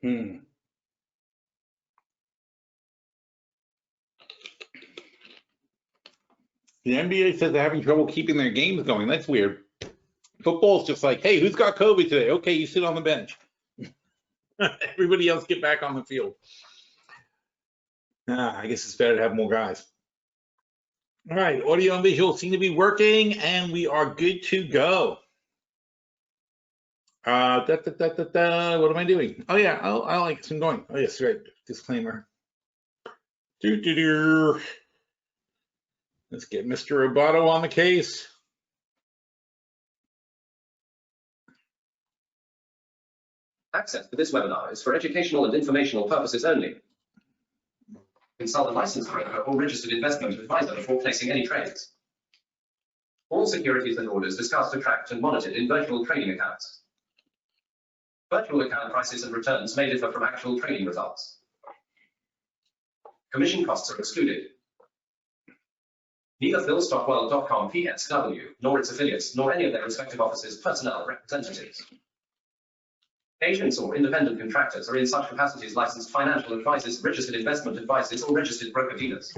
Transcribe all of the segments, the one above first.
The NBA says they're having trouble keeping their games going. That's weird. Football's just like, hey, who's got COVID today? Okay, you sit on the bench. Everybody else get back on the field. I guess it's better to have more guys. All right, audio and visual seem to be working, and we are good to go. What am I doing? Oh yeah, I like some going. Oh yes, right. Disclaimer. Let's get Mr. Roboto on the case. Access to this webinar is for educational and informational purposes only. Consult a licensed broker or registered investment advisor before placing any trades. All securities and orders discussed are tracked and monitored in virtual trading accounts. Virtual account prices and returns may differ from actual trading results. Commission costs are excluded. Neither PhilStockWorld.com PSW, nor its affiliates, nor any of their respective offices, personnel, or representatives. Agents or independent contractors are in such capacities licensed financial advisors, registered investment advisors, or registered broker-dealers.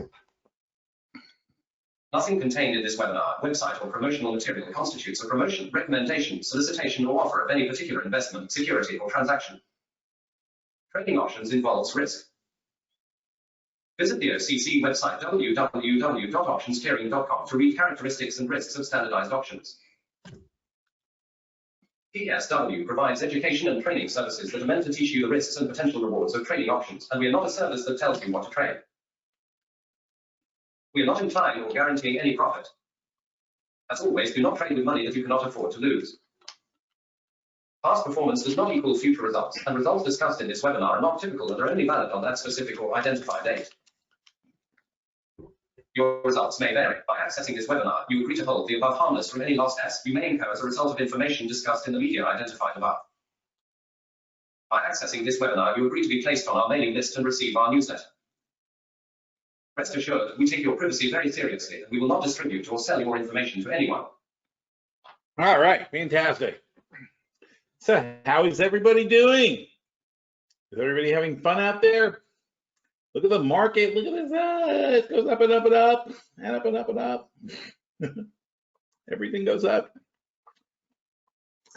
Nothing contained in this webinar, website, or promotional material constitutes a promotion, recommendation, solicitation, or offer of any particular investment, security, or transaction. Trading options involves risk. Visit the OCC website www.optionsclearing.com to read characteristics and risks of standardized options. PSW provides education and training services that are meant to teach you the risks and potential rewards of trading options, and we are not a service that tells you what to trade. We are not implying or guaranteeing any profit. As always, do not trade with money that you cannot afford to lose. Past performance does not equal future results, and results discussed in this webinar are not typical and are only valid on that specific or identified date. Your results may vary. By accessing this webinar, you agree to hold the above harmless from any loss you may incur as a result of information discussed in the media identified above. By accessing this webinar, you agree to be placed on our mailing list and receive our newsletter. Rest assured, we take your privacy very seriously, and we will not distribute or sell your information to anyone. All right, fantastic. So how is everybody doing? Is everybody having fun out there? Look at the market. Look at this. It goes up and up and up, and up and up and up. Everything goes up.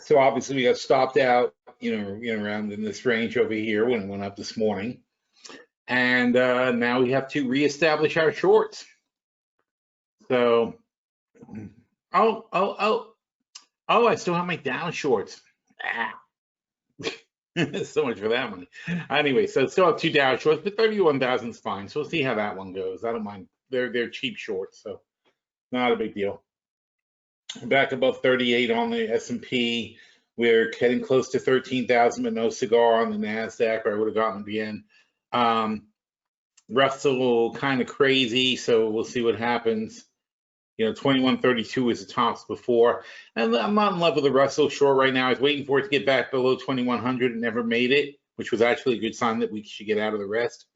So obviously we got stopped out, around in this range over here when it went up this morning, and now we have to reestablish our shorts. So, I still have my down shorts. So much for that money. Anyway, so still have 2 down shorts, but 31,000 is fine. So we'll see how that one goes. I don't mind. They're cheap shorts, so not a big deal. Back above 38 on the S&P. We're getting close to 13,000, but no cigar on the NASDAQ, or I would have gotten the yen. Russell kind of crazy, so we'll see what happens. 2132 was the tops before, and I'm not in love with the Russell short right now. I was waiting for it to get back below 2100 and never made it, which was actually a good sign that we should get out of the rest.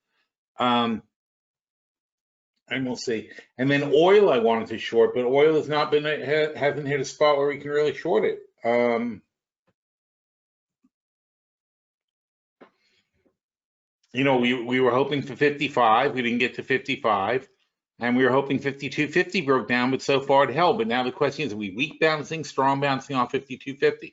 And we'll see. And then oil I wanted to short, but oil has not been, hasn't hit a spot where we can really short it. We were hoping for 55. We didn't get to 55. And we were hoping 52.50 broke down, but so far it held. But now the question is, are we weak bouncing, strong bouncing off 52.50?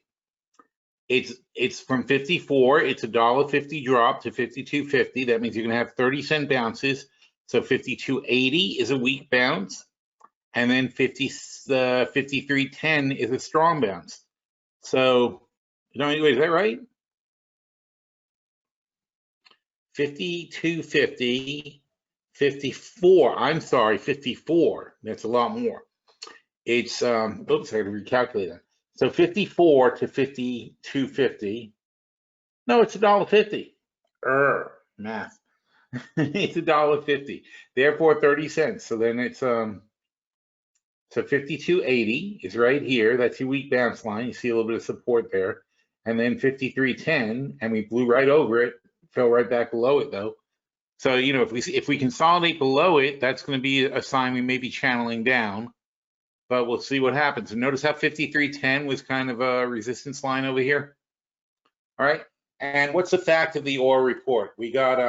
It's from 54. It's $1.50 drop to 52.50. That means you're going to have 30-cent bounces. So 52.80 is a weak bounce, and then 53.10 is a strong bounce. So, anyway, is that right? 52.50. 54, I'm sorry, 54. That's a lot more. It's, oops, I had to recalculate that. So 54 to 52.50. No, it's $1.50. Math. It's $1.50. Therefore, 30 cents. So then it's, so 52.80 is right here. That's your weak bounce line. You see a little bit of support there. And then 53.10, and we blew right over it. Fell right back below it, though. So, if we consolidate below it, that's going to be a sign we may be channeling down, but we'll see what happens. And notice how 53.10 was kind of a resistance line over here. All right. And what's the fact of the oil report? We got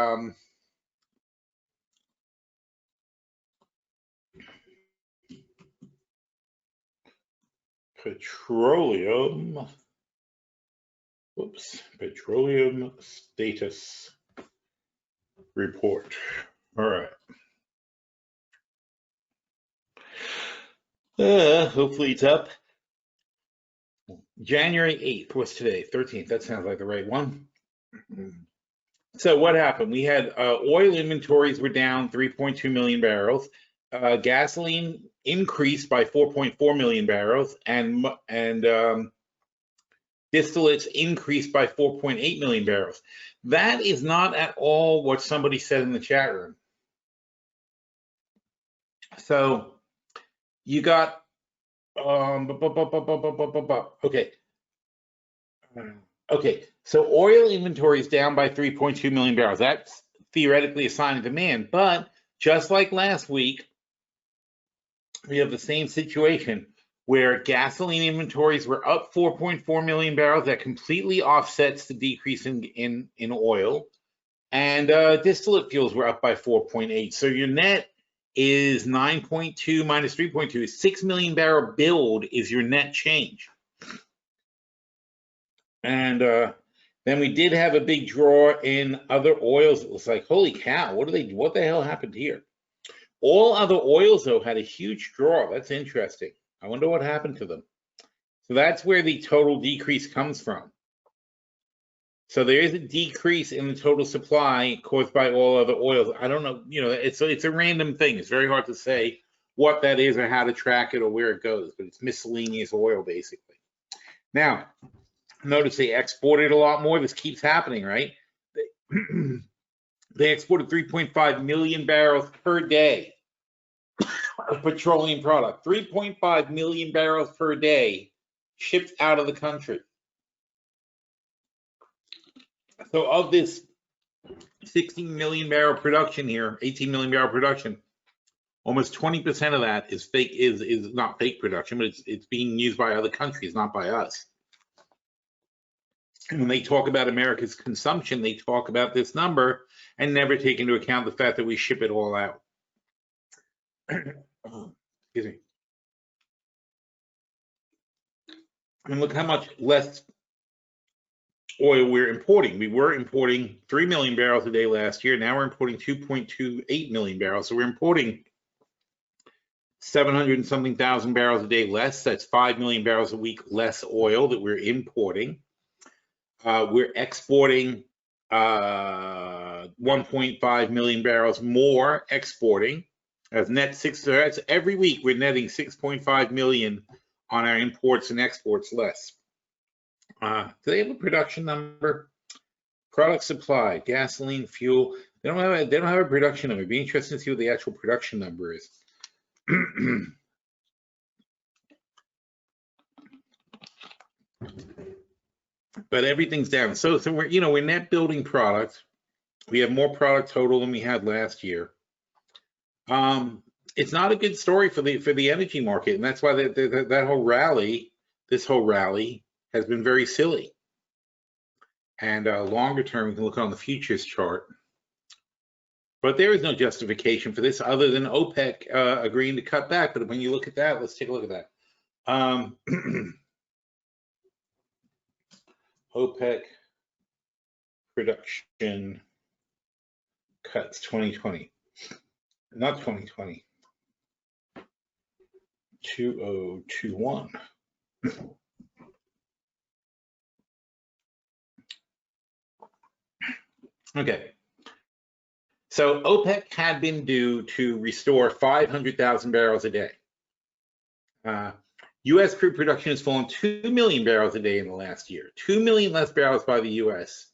petroleum. Whoops, petroleum status report. All right. Hopefully it's up. January 8th, what's today? 13th, that sounds like the right one. So what happened? We had oil inventories were down 3.2 million barrels. Gasoline increased by 4.4 million barrels, and distillates increased by 4.8 million barrels. That is not at all what somebody said in the chat room. So you got okay. So oil inventory is down by 3.2 million barrels. That's theoretically a sign of demand, but just like last week, we have the same situation where gasoline inventories were up 4.4 million barrels. That completely offsets the decrease in oil, and distillate fuels were up by 4.8. So your net is 9.2 minus 3.2 is 6 million barrel build is your net change. And then we did have a big draw in other oils. It was like, holy cow, what the hell happened here? All other oils though had a huge draw. That's interesting. I wonder what happened to them. So that's where the total decrease comes from. So there is a decrease in the total supply caused by all other oils. I don't know, it's a random thing. It's very hard to say what that is or how to track it or where it goes, but it's miscellaneous oil basically. Now, notice they exported a lot more. This keeps happening, right? They exported 3.5 million barrels per day of petroleum product. 3.5 million barrels per day shipped out of the country. So of this 16 million barrel production here, 18 million barrel production, almost 20% of that is fake, is not fake production, but it's being used by other countries, not by us. And when they talk about America's consumption, they talk about this number and never take into account the fact that we ship it all out. Excuse me. And look how much less oil we're importing. We were importing 3 million barrels a day last year. Now we're importing 2.28 million barrels. So we're importing 700 and something thousand barrels a day less. That's 5 million barrels a week less oil that we're importing. We're exporting 1.5 million barrels more exporting. As net that's every week we're netting 6.5 million on our imports and exports less. Do they have a production number? Product supply, gasoline, fuel. They don't have a production number. It'd be interesting to see what the actual production number is. But everything's down. So we're net building product. We have more product total than we had last year. It's not a good story for the energy market, and that's why that whole rally, this whole rally, has been very silly. And longer term, we can look on the futures chart. But there is no justification for this other than OPEC agreeing to cut back. But when you look at that, let's take a look at that. OPEC production cuts 2020, not 2020, 2021. Okay, so OPEC had been due to restore 500,000 barrels a day. U.S. crude production has fallen 2 million barrels a day in the last year, 2 million less barrels by the U.S.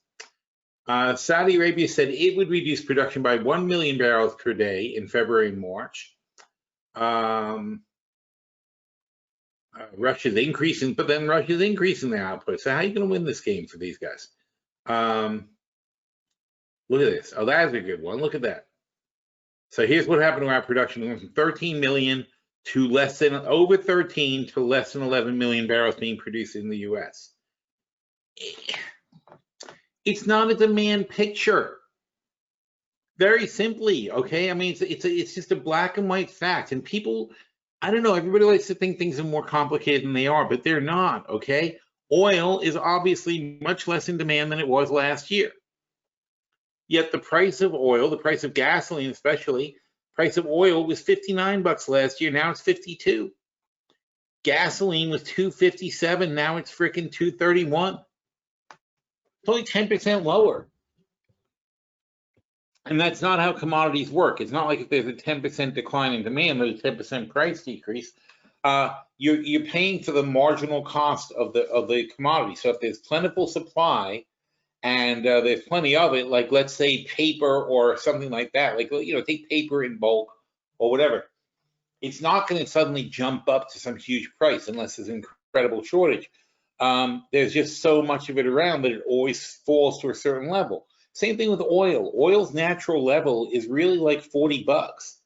Saudi Arabia said it would reduce production by 1 million barrels per day in February and March. Russia's increasing, but then Russia's increasing their output. So how are you going to win this game for these guys? Look at this. Oh, that's a good one. Look at that. So here's what happened to our production. We went from 13 million to less than over 13 to less than 11 million barrels being produced in the U.S. It's not a demand picture. Very simply, okay? I mean, it's just a black and white fact. And people, I don't know, everybody likes to think things are more complicated than they are, but they're not, okay? Oil is obviously much less in demand than it was last year. Yet the price of oil, the price of gasoline especially, price of oil was $59 last year. Now it's 52. Gasoline was $2.57. Now it's freaking $2.31. It's only 10% lower. And that's not how commodities work. It's not like if there's a 10% decline in demand, there's a 10% price decrease. You're paying for the marginal cost of the commodity. So if there's plentiful supply and there's plenty of it, like let's say paper or something like that, like, you know, take paper in bulk or whatever, it's not going to suddenly jump up to some huge price unless there's an incredible shortage. There's just so much of it around that it always falls to a certain level. Same thing with oil. Oil's natural level is really like $40.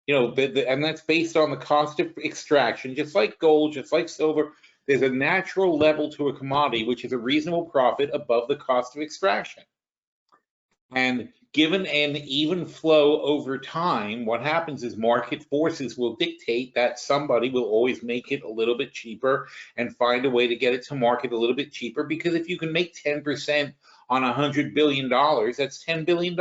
You know, and that's based on the cost of extraction, just like gold, just like silver. There's a natural level to a commodity, which is a reasonable profit above the cost of extraction. And given an even flow over time, what happens is market forces will dictate that somebody will always make it a little bit cheaper and find a way to get it to market a little bit cheaper, because if you can make 10% on $100 billion, that's $10 billion.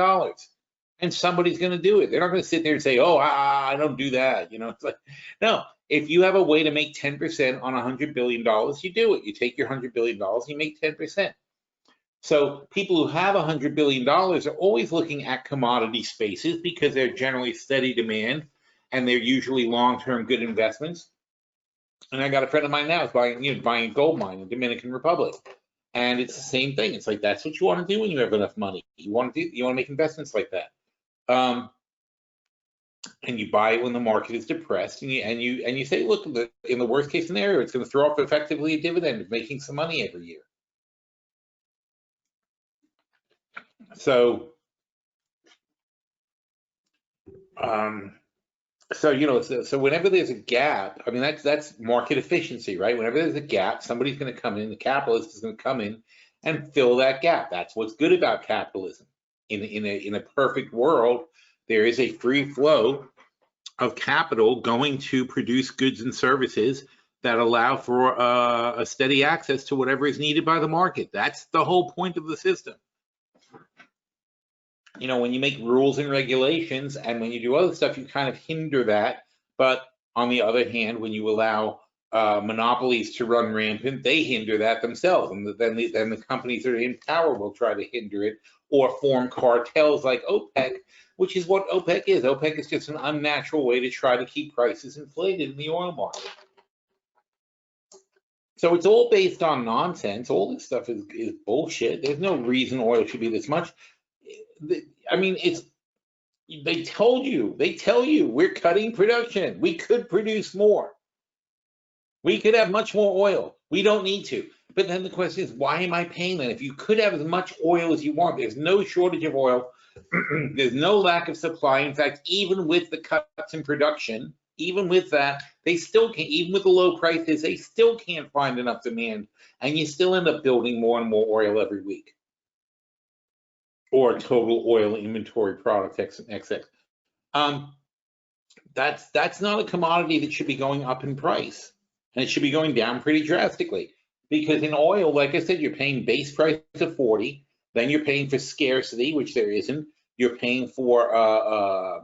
And somebody's going to do it. They're not going to sit there and say, oh, I don't do that. You know, it's like, no, if you have a way to make 10% on $100 billion, you do it. You take your $100 billion, you make 10%. So people who have $100 billion are always looking at commodity spaces because they're generally steady demand and they're usually long-term good investments. And I got a friend of mine now is buying a gold mine in Dominican Republic. And it's the same thing. It's like, that's what you want to do when you have enough money. You want to make investments like that. And you buy it when the market is depressed, and you say, look, in the worst case scenario, it's going to throw off effectively a dividend of making some money every year. So, you know, so whenever there's a gap, I mean, that's market efficiency, right? Whenever there's a gap, somebody's going to come in, the capitalist is going to come in and fill that gap. That's what's good about capitalism. In a perfect world, there is a free flow of capital going to produce goods and services that allow for a steady access to whatever is needed by the market. That's the whole point of the system. You know, when you make rules and regulations and when you do other stuff, you kind of hinder that. But on the other hand, when you allow monopolies to run rampant, they hinder that themselves. And then the companies that are in power will try to hinder it or form cartels like OPEC, which is what OPEC is. OPEC is just an unnatural way to try to keep prices inflated in the oil market. So it's all based on nonsense. All this stuff is bullshit. There's no reason oil should be this much. I mean, they tell you we're cutting production. We could produce more. We could have much more oil. We don't need to. But then the question is, why am I paying that? If you could have as much oil as you want, there's no shortage of oil. There's no lack of supply. In fact, even with the cuts in production, even with that, they still can't, even with the low prices, they still can't find enough demand. And you still end up building more and more oil every week. Or total oil inventory product XX. That's not a commodity that should be going up in price. And it should be going down pretty drastically. Because in oil, like I said, you're paying base price of 40, then you're paying for scarcity, which there isn't. You're paying for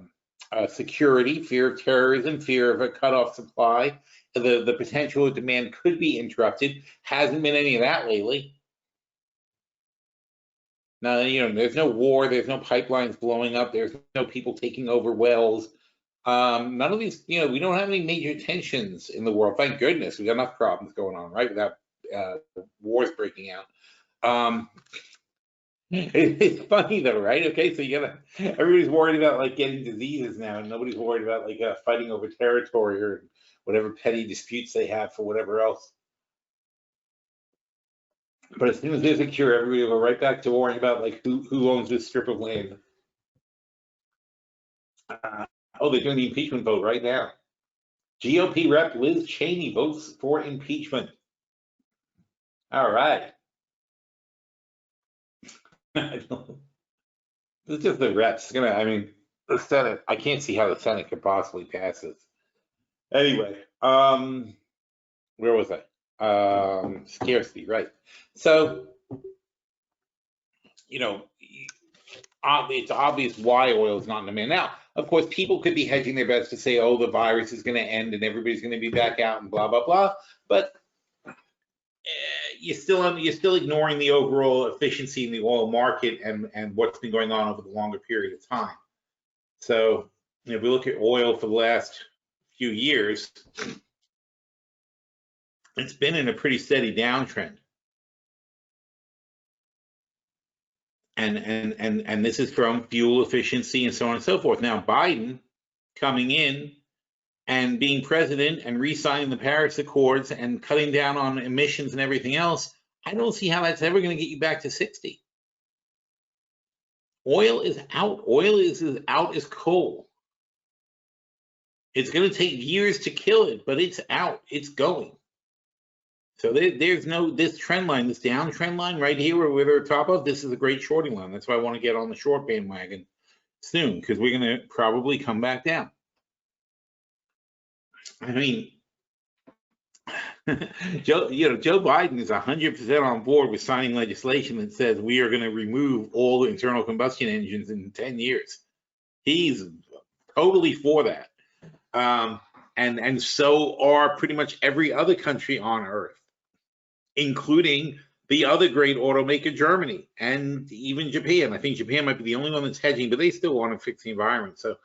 security, fear of terrorism, fear of a cutoff supply. The potential of demand could be interrupted. Hasn't been any of that lately. Now, you know, there's no war, there's no pipelines blowing up, there's no people taking over wells. None of these, you know, we don't have any major tensions in the world. Thank goodness, we got enough problems going on, right? Without wars breaking out. It's funny though, right? Okay, so everybody's worried about like getting diseases now, and nobody's worried about like fighting over territory or whatever petty disputes they have for whatever else. But as soon as there's a cure, everybody will go right back to worrying about like who owns this strip of land. Oh, they're doing the impeachment vote right now. GOP rep Liz Cheney votes for impeachment. All right. It's just the reps. I mean, the Senate, I can't see how the Senate could possibly pass this. Anyway, where was I? Scarcity, right. So, you know, it's obvious why oil is not in demand. Now, of course, people could be hedging their bets to say, oh, the virus is going to end and everybody's going to be back out and blah, blah, blah. But you're still ignoring the overall efficiency in the oil market and what's been going on over the longer period of time. So, if we look at oil for the last few years, it's been in a pretty steady downtrend. And this is from fuel efficiency and so on and so forth. Now, Biden coming in and being president and re-signing the Paris Accords and cutting down on emissions and everything else, I don't see how that's ever going to get you back to 60. Oil is out. Oil is as out as coal. It's going to take years to kill it, but it's out. It's going. So there's no, this trend line, this downtrend line right here where we're at the top of, this is a great shorting line. That's why I want to get on the short bandwagon soon, because we're going to probably come back down. I mean, Joe Biden is 100% on board with signing legislation that says we are going to remove all internal combustion engines in 10 years. He's totally for that. And so are pretty much every other country on earth, including the other great automaker, Germany, and even Japan. I think Japan might be the only one that's hedging, but they still want to fix the environment. So,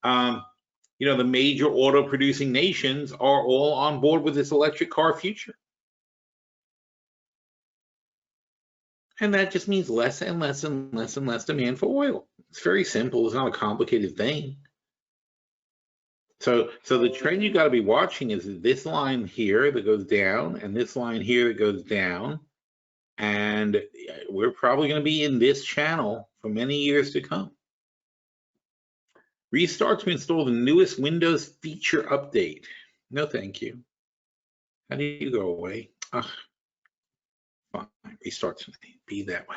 the major auto producing nations are all on board with this electric car future. And that just means less and less and less and less demand for oil. It's very simple. It's not a complicated thing. So the trend you got to be watching is this line here that goes down and this line here that goes down. And we're probably going to be in this channel for many years to come. Restart to install the newest Windows feature update. No, thank you. How do you go away? Fine. Restart to be that way.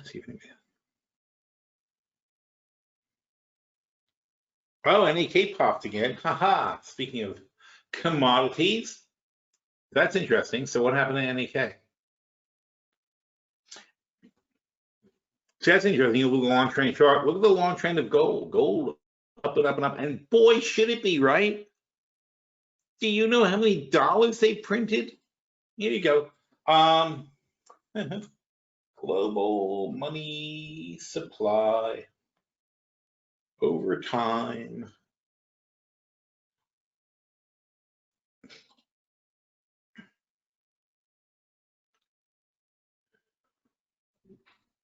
See if I can. Oh, NAK popped again. Haha. Speaking of commodities, that's interesting. So what happened to NAK? So that's interesting. You look at the long trend chart. Look at the long trend of gold. Gold up and up and up. And boy, should it be, right? Do you know how many dollars they printed? Here you go. Global money supply over time.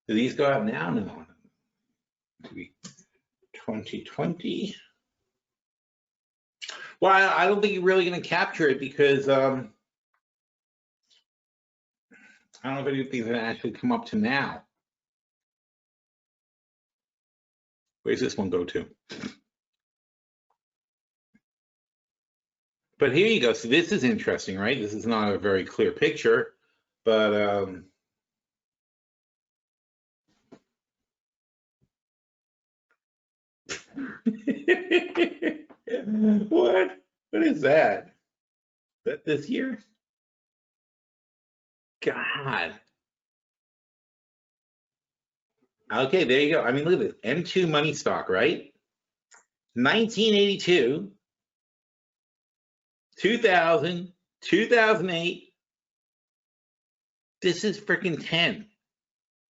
Do these go out now? No. 2020. Well, I don't think you're really going to capture it because I don't know if anything's going to actually come up to now. Where's this one go to? But here you go. So this is interesting, right? This is not a very clear picture, but what is that? Is that this year? God. Okay, there you go. I mean, look at this. M2 money stock, right? 1982, 2000, 2008. This is freaking 10.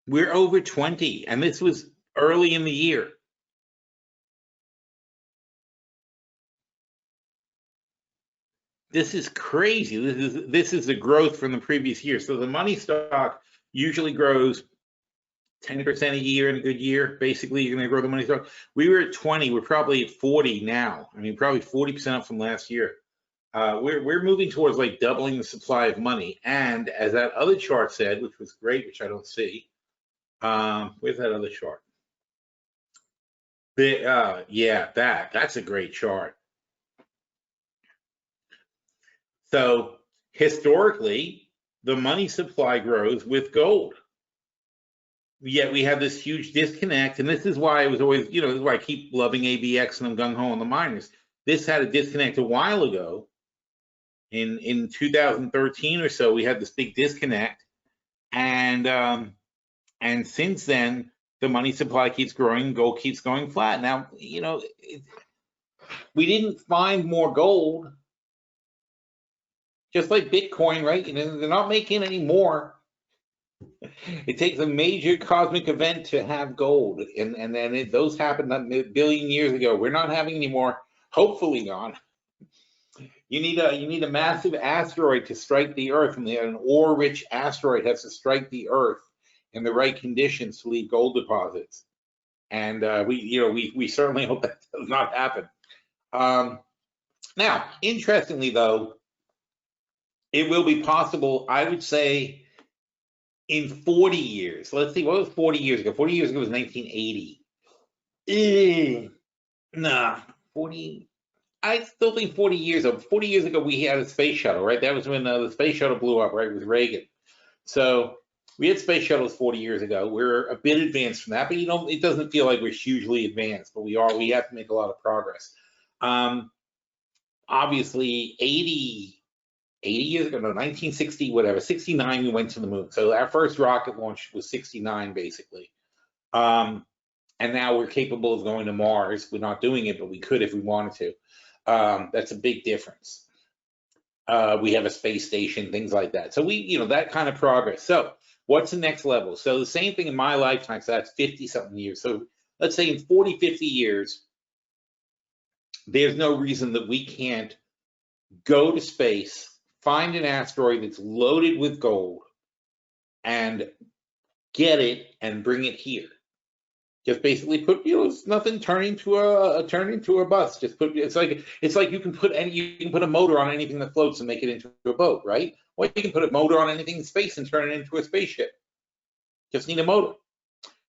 We're over 20, and this was early in the year. This is crazy. This is the growth from the previous year. So the money stock usually grows 10% a year in a good year. Basically, you're going to grow the money stock. We were at 20. We're probably at 40 now. I mean, probably 40% up from last year. We're moving towards like doubling the supply of money. And as that other chart said, which was great, which I don't see. Where's that other chart? Yeah, that's a great chart. So historically, the money supply grows with gold. Yet we have this huge disconnect, and this is why I was always, this is why I keep loving ABX and I'm gung-ho on the miners. This had a disconnect a while ago. In 2013 or so, we had this big disconnect, and since then, the money supply keeps growing, gold keeps going flat. Now, we didn't find more gold, just like Bitcoin, right? They're not making any more. It takes a major cosmic event to have gold, and then those happened a billion years ago. We're not having any more. Hopefully not. You need a massive asteroid to strike the Earth, and an ore-rich asteroid has to strike the Earth in the right conditions to leave gold deposits. And we certainly hope that does not happen. Now, interestingly though, it will be possible, I would say, in 40 years. Let's see, what was 40 years ago? 40 years ago was 1980. 40. I still think 40 years ago. 40 years ago, we had a space shuttle, right? That was when the space shuttle blew up, right, with Reagan. So we had space shuttles 40 years ago. We're a bit advanced from that, but it doesn't feel like we're hugely advanced, but we are. We have to make a lot of progress. Obviously, 80 years ago, no, 1960, whatever, 69, we went to the moon. So our first rocket launch was 69, basically. And now we're capable of going to Mars. We're not doing it, but we could if we wanted to. That's a big difference. We have a space station, things like that. So that kind of progress. So what's the next level? So the same thing in my lifetime, so that's 50-something years. So let's say in 40, 50 years, there's no reason that we can't go to space, find an asteroid that's loaded with gold, and get it and bring it here. Just basically put, it's nothing. Turn into a bus. Just put. It's like you can put a motor on anything that floats and make it into a boat, right? Or you can put a motor on anything in space and turn it into a spaceship. Just need a motor.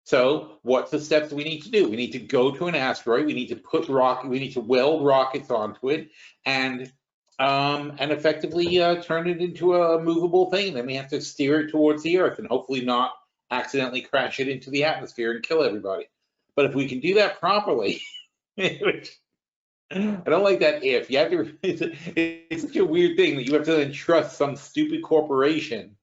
So what's the steps we need to do? We need to go to an asteroid. We need to weld rockets onto it, and effectively turn it into a movable thing. Then we have to steer it towards the Earth and hopefully not accidentally crash it into the atmosphere and kill everybody. But if we can do that properly, which I don't like that if. You have to, it's such a weird thing that you have to then trust some stupid corporation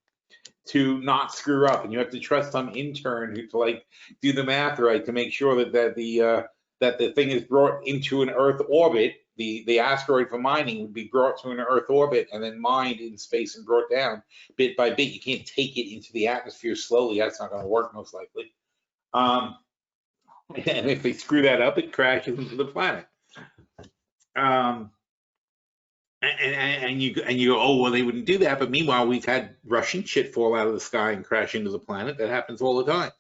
to not screw up, and you have to trust some intern who to do the math right to make sure that the thing is brought into an Earth orbit. The asteroid for mining would be brought to an Earth orbit and then mined in space and brought down bit by bit. You can't take it into the atmosphere slowly. That's not going to work, most likely. And if they screw that up, it crashes into the planet. And you go, oh, well, they wouldn't do that. But meanwhile, we've had Russian shit fall out of the sky and crash into the planet. That happens all the time.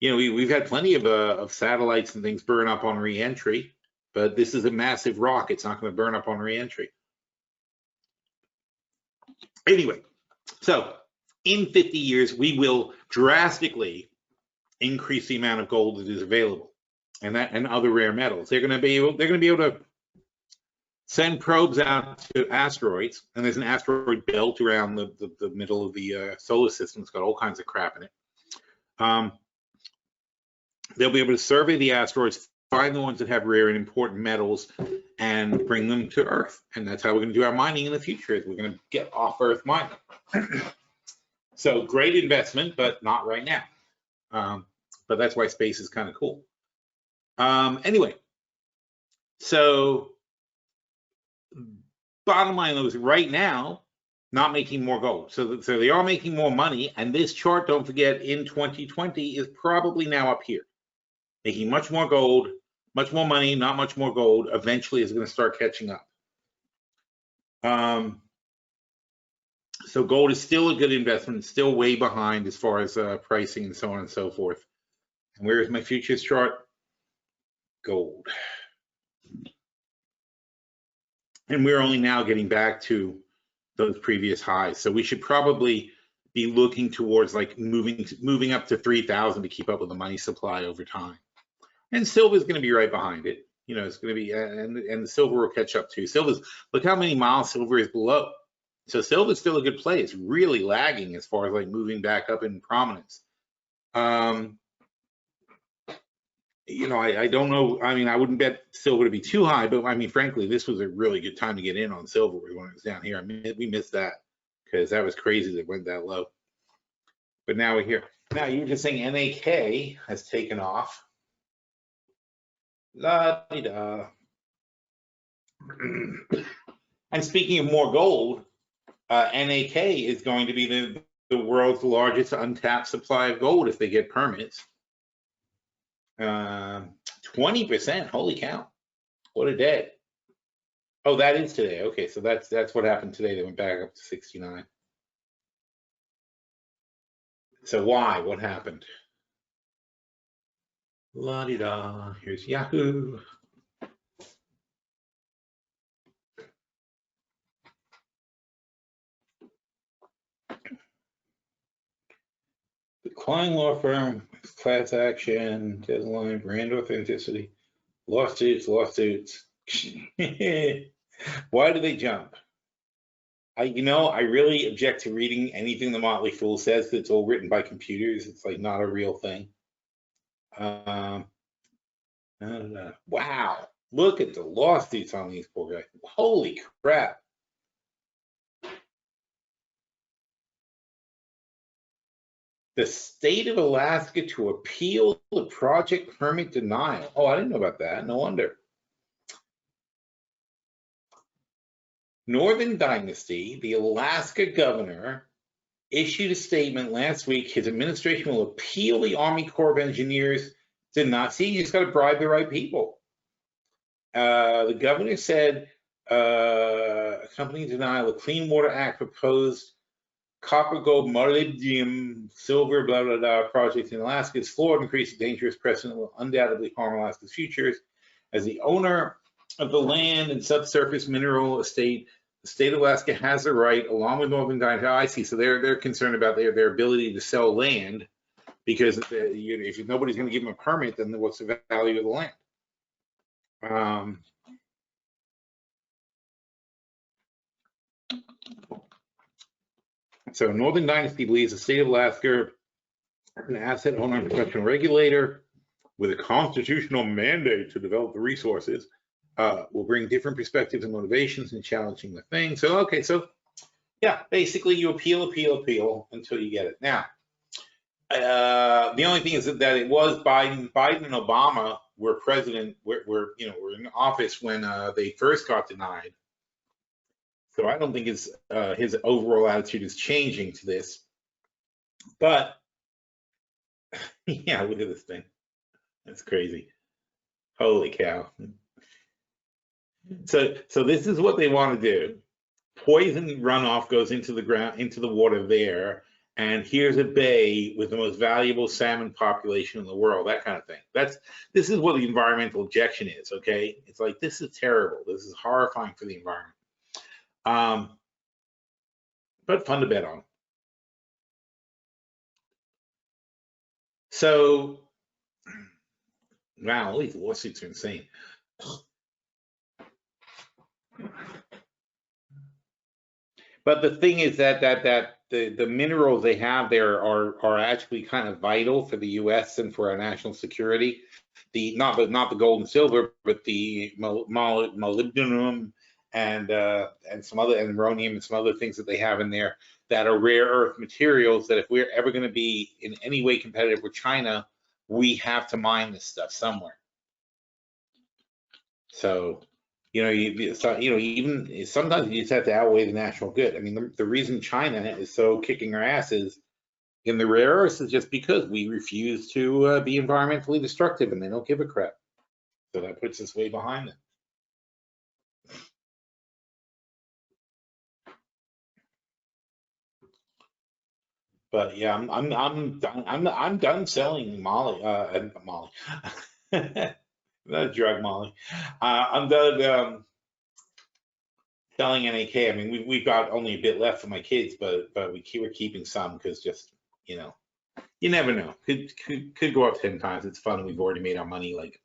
We've had plenty of satellites and things burn up on re-entry. But this is a massive rock. It's not going to burn up on re-entry. Anyway, so in 50 years, we will drastically increase the amount of gold that is available, and other rare metals. They're going to be able to send probes out to asteroids, and there's an asteroid belt around the middle of the solar system. It's got all kinds of crap in it. They'll be able to survey the asteroids, find the ones that have rare and important metals, and bring them to Earth. And that's how we're going to do our mining in the future. Is we're going to get off Earth mining. So great investment, but not right now. But that's why space is kind of cool. Anyway, so bottom line is right now, not making more gold. So they are making more money. And this chart, don't forget, in 2020 is probably now up here. Making much more gold, much more money, not much more gold. Eventually is going to start catching up. So gold is still a good investment, still way behind as far as pricing and so on and so forth. And where is my futures chart? Gold. And we're only now getting back to those previous highs. So we should probably be looking towards moving up to 3,000 to keep up with the money supply over time. And silver is going to be right behind it. It's going to be, and the silver will catch up too. Look how many miles silver is below. So silver's still a good play. It's really lagging as far as like moving back up in prominence. You know, I don't know. I mean, I wouldn't bet silver to be too high, but I mean, frankly, this was a really good time to get in on silver when it was down here. I mean, we missed that because that was crazy that it went that low. But now we're here. Now you're just saying NAK has taken off. La-di-da. And speaking of more gold, NAK is going to be the world's largest untapped supply of gold if they get permits. 20%, holy cow, what a day. Oh, that is today. Okay, so that's what happened today. They went back up to 69. So why? What happened? La-di-da, here's Yahoo. The Klein law firm, class action, deadline, brand authenticity, lawsuits. Why do they jump? I really object to reading anything the Motley Fool says. It's all written by computers. It's like not a real thing. Wow, look at the lawsuits on these poor guys. Holy crap. The state of Alaska to appeal the project permit denial. Oh, I didn't know about that. No wonder. Northern Dynasty, the Alaska governor, issued a statement last week. His administration will appeal the Army Corps of Engineers denial. See, you just got to bribe the right people. The governor said, accompanying denial of Clean Water Act proposed copper, gold, molybdenum, silver, blah, blah, blah, project in Alaska is flawed and creates a dangerous precedent that will undoubtedly harm Alaska's futures. As the owner of the land and subsurface mineral estate, the state of Alaska has a right, along with Northern Dynasty. I see. So they're concerned about their ability to sell land, because if nobody's going to give them a permit, then what's the value of the land? So Northern Dynasty believes the state of Alaska, an asset owner and professional regulator with a constitutional mandate to develop the resources, will bring different perspectives and motivations in challenging the thing. So, okay, so yeah, basically you appeal until you get it. Now, the only thing is that it was Biden and Obama were president, were in office when they first got denied. So I don't think his overall attitude is changing to this. But yeah, look at this thing. That's crazy. Holy cow. So this is what they want to do. Poison runoff goes into the ground, into the water there, and here's a bay with the most valuable salmon population in the world, that kind of thing. This is what the environmental objection is, okay? It's like, this is terrible. This is horrifying for the environment. But fun to bet on. So, wow, all these lawsuits are insane. But the thing is that the minerals they have there are actually kind of vital for the U.S. and for our national security. Not the gold and silver, but the molybdenum and some other, and uranium and some other things that they have in there that are rare earth materials that if we're ever going to be in any way competitive with China, we have to mine this stuff somewhere. So, even sometimes you just have to outweigh the national good. I mean, the reason China is so kicking our asses in the rare earths is just because we refuse to be environmentally destructive, and they don't give a crap. So that puts us way behind them. But yeah, I'm done selling Molly. Not drug Molly. I'm done selling NAK. I mean, we've got only a bit left for my kids, but we're keeping some because just you never know. Could go up 10 times. It's fun. We've already made our money like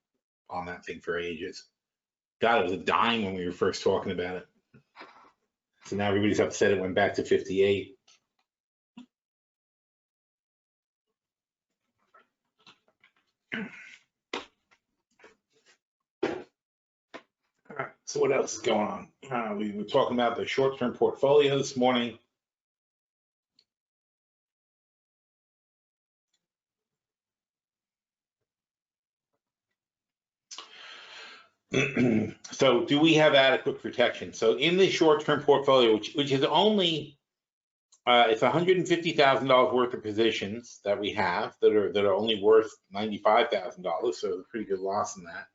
on that thing for ages. God, it was a dime when we were first talking about it. So now everybody's upset it went back to 58. All right, so what else is going on? We were talking about the short-term portfolio this morning. So do we have adequate protection? So in the short-term portfolio, which is only it's $150,000 worth of positions that we have that are only worth $95,000, so a pretty good loss in that.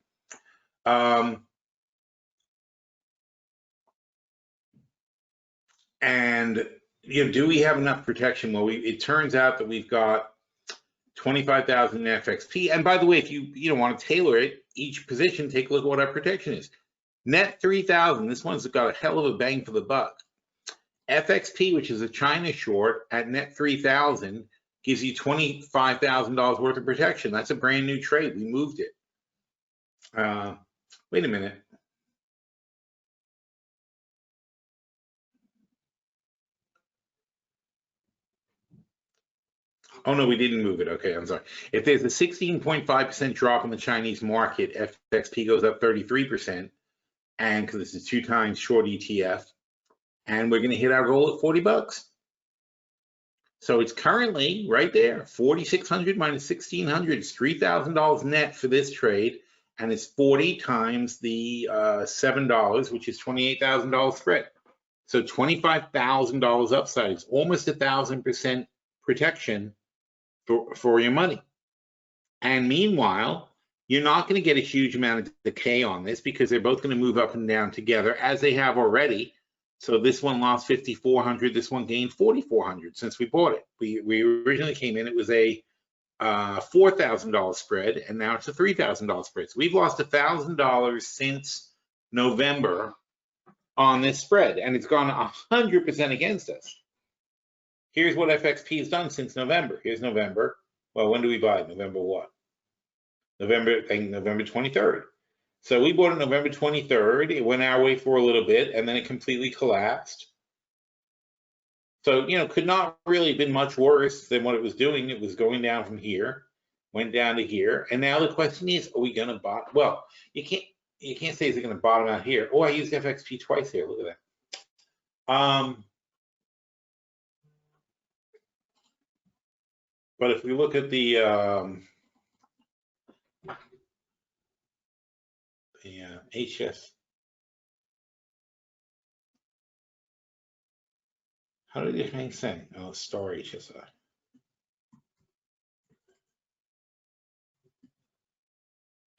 And do we have enough protection? Well, it turns out that we've got 25,000 in FXP. And by the way, if you want to tailor it, each position, take a look at what our protection is. Net 3,000. This one's got a hell of a bang for the buck. FXP, which is a China short, at net 3,000 gives you $25,000 worth of protection. That's a brand new trade. We moved it. Wait a minute. Oh, no, we didn't move it. Okay, I'm sorry. If there's a 16.5% drop in the Chinese market, FXP goes up 33%, and because it's a 2 times short ETF, and we're going to hit our goal at 40 bucks. So it's currently right there, 4,600 minus 1,600 is $3,000 net for this trade, and it's 40 times the $7, which is $28,000 spread. So $25,000 upside. It's almost 1,000% protection for your money. And meanwhile, you're not going to get a huge amount of decay on this because they're both going to move up and down together as they have already. So this one lost 5,400, this one gained 4,400 since we bought it. We originally came in, it was a $4,000 spread, and now it's a $3,000 spread. So we've lost $1,000 since November on this spread, and it's gone 100% against us. Here's what FXP has done since November. Here's November. Well, when do we buy it? November what? November 23rd. So we bought it November 23rd. It went our way for a little bit, and then it completely collapsed. So, could not really have been much worse than what it was doing. It was going down from here, went down to here, and now the question is, are we going to bottom? Well, you can't say is it going to bottom out here. Oh, I used FXP twice here. Look at that. But if we look at the HS, how did it hang saying? Oh, star HSI.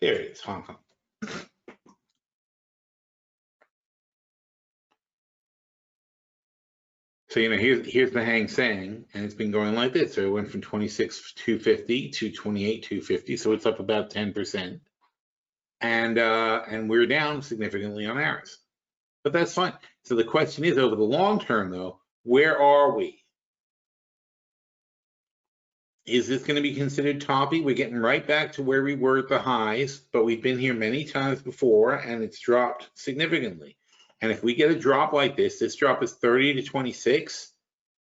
There it is, Hong Kong. So, here's the Hang Seng, and it's been going like this. So it went from 26,250 to 28,250. So it's up about 10%. And we're down significantly on ours. But that's fine. So the question is, over the long term, though, where are we? Is this going to be considered toppy? We're getting right back to where we were at the highs, but we've been here many times before, and it's dropped significantly. And if we get a drop like this drop is 30 to 26.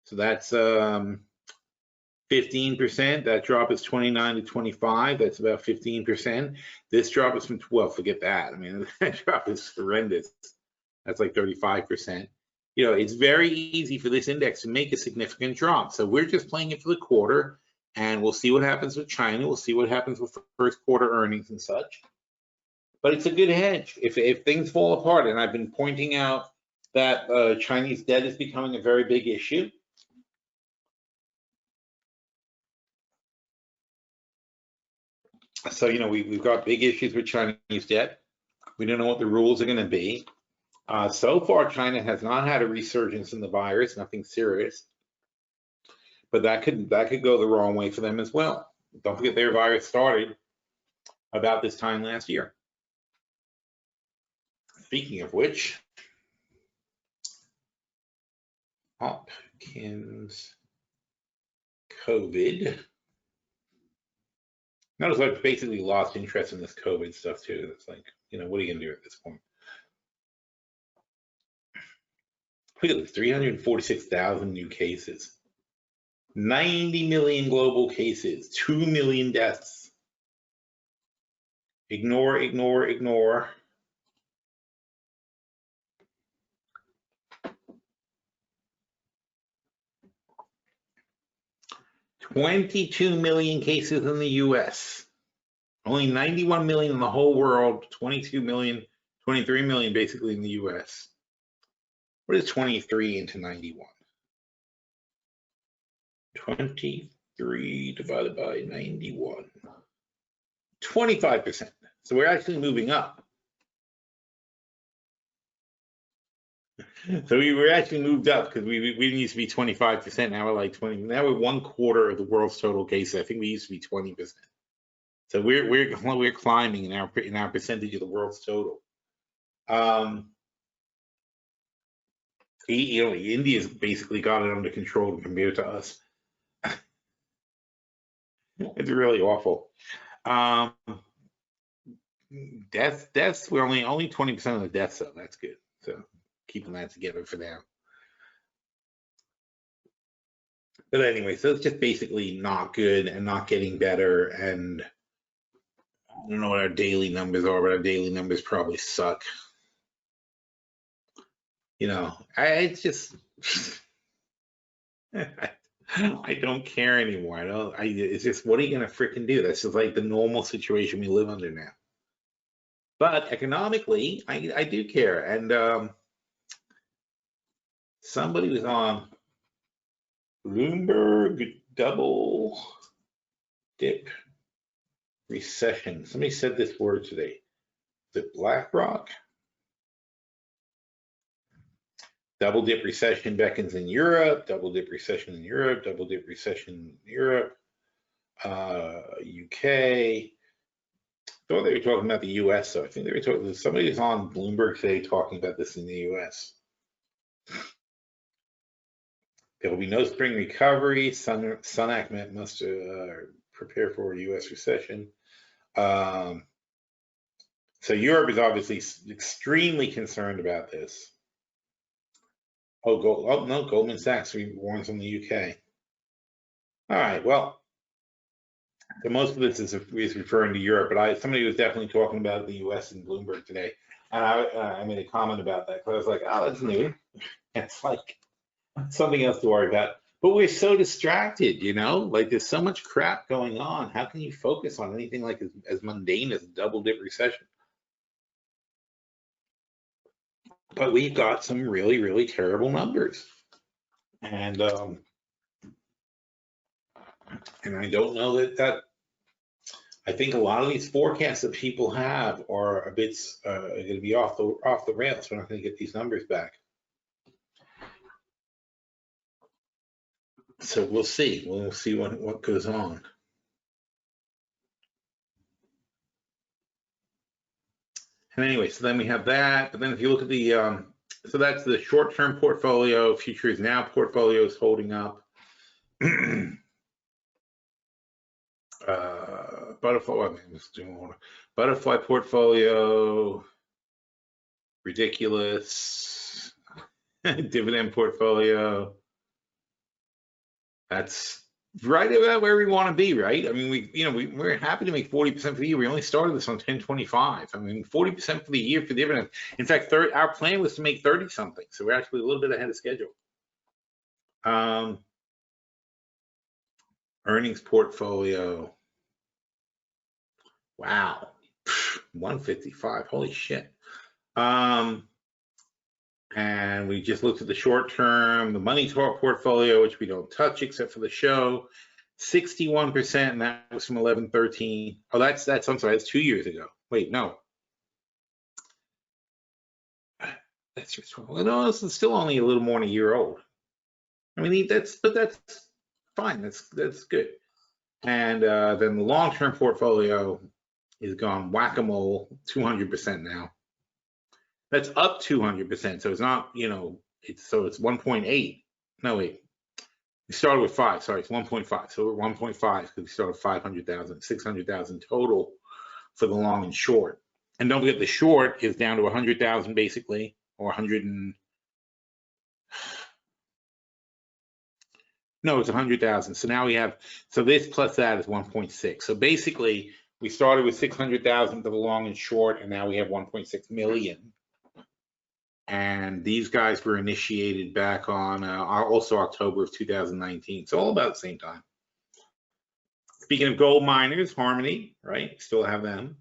So that's 15%. That drop is 29 to 25. That's about 15%. This drop is from 12. Forget that. I mean, that drop is horrendous. That's like 35%. It's very easy for this index to make a significant drop. So we're just playing it for the quarter, and we'll see what happens with China. We'll see what happens with first quarter earnings and such. But it's a good hedge. If things fall apart, and I've been pointing out that Chinese debt is becoming a very big issue. So, we've got big issues with Chinese debt. We don't know what the rules are going to be. So far, China has not had a resurgence in the virus, nothing serious. But that could go the wrong way for them as well. Don't forget their virus started about this time last year. Speaking of which, Hopkins COVID. Notice I've basically lost interest in this COVID stuff too. It's like, what are you gonna do at this point? Look at this, 346,000 new cases. 90 million global cases, 2 million deaths. Ignore, ignore, ignore. $22 million cases in the US. Only 91 million in the whole world, 22 million, 23 million basically in the US. What is 23 into 91? 23 divided by 91. 25%. So we're actually moving up. So we were actually moved up because we didn't used to be 25%. Now we're like 20. Now we're 1/4 of the world's total cases. I think we used to be 20%. So we're climbing in our percentage of the world's total. India's basically got it under control compared to us. It's really awful. Deaths, we're only 20% of the deaths, so that's good. So keeping that together for now. But anyway, so it's just basically not good and not getting better. And I don't know what our daily numbers are, but our daily numbers probably suck. It's just I don't care anymore. It's just, what are you gonna freaking do? That's just like the normal situation we live under now. But economically, I do care. And somebody was on Bloomberg double dip recession. Somebody said this word today. Is it BlackRock? Double dip recession beckons in Europe, double dip recession in Europe, double dip recession in Europe, UK. I thought they were talking about the US, so I think they were talking, somebody was on Bloomberg today talking about this in the US. There will be no spring recovery. Sunak must prepare for a US recession. So Europe is obviously extremely concerned about this. Oh no, Goldman Sachs warns on the UK. All right, well, so most of this is referring to Europe, but somebody was definitely talking about the US and Bloomberg today, and I made a comment about that because I was like, oh, that's new. It's like something else to worry about. But we're so distracted, like there's so much crap going on. How can you focus on anything like as mundane as a double dip recession? But we've got some really, really terrible numbers. And I don't know that I think a lot of these forecasts that people have are a bit going to be off the rails. We're not going to get these numbers back. So we'll see. We'll see what goes on. And anyway, so then we have that. But then if you look at the, so that's the short-term portfolio. Futures now portfolio is holding up. Butterfly portfolio, ridiculous. Dividend portfolio. That's right about where we want to be, right? I mean, we're happy to make 40% for the year. We only started this on 1025. I mean, 40% for the year for dividends. In fact, our plan was to make 30 something, so we're actually a little bit ahead of schedule. Earnings portfolio. Wow, 155. Holy shit. And we just looked at the short term, the money talk portfolio, which we don't touch except for the show, 61%, and that was from 11/13. Oh, that's I'm sorry, that's 2 years ago. Wait, no. That's just, well, no, this is still only a little more than a year old. I mean, that's fine. That's good. And then the long-term portfolio is gone whack-a-mole, 200% now. That's up 200%, so it's not, it's 1.8. No, wait, we started with 5. Sorry, it's 1.5. So we're 1.5 because we started 500,000, 600,000 total for the long and short. And don't forget, the short is down to 100,000 basically, or 100 and No, it's 100,000. So now we have, so this plus that is 1.6. So basically, we started with 600,000 for the long and short, and now we have 1.6 million. And these guys were initiated back on also October of 2019. So all about the same time. Speaking of gold miners, Harmony, right? Still have them.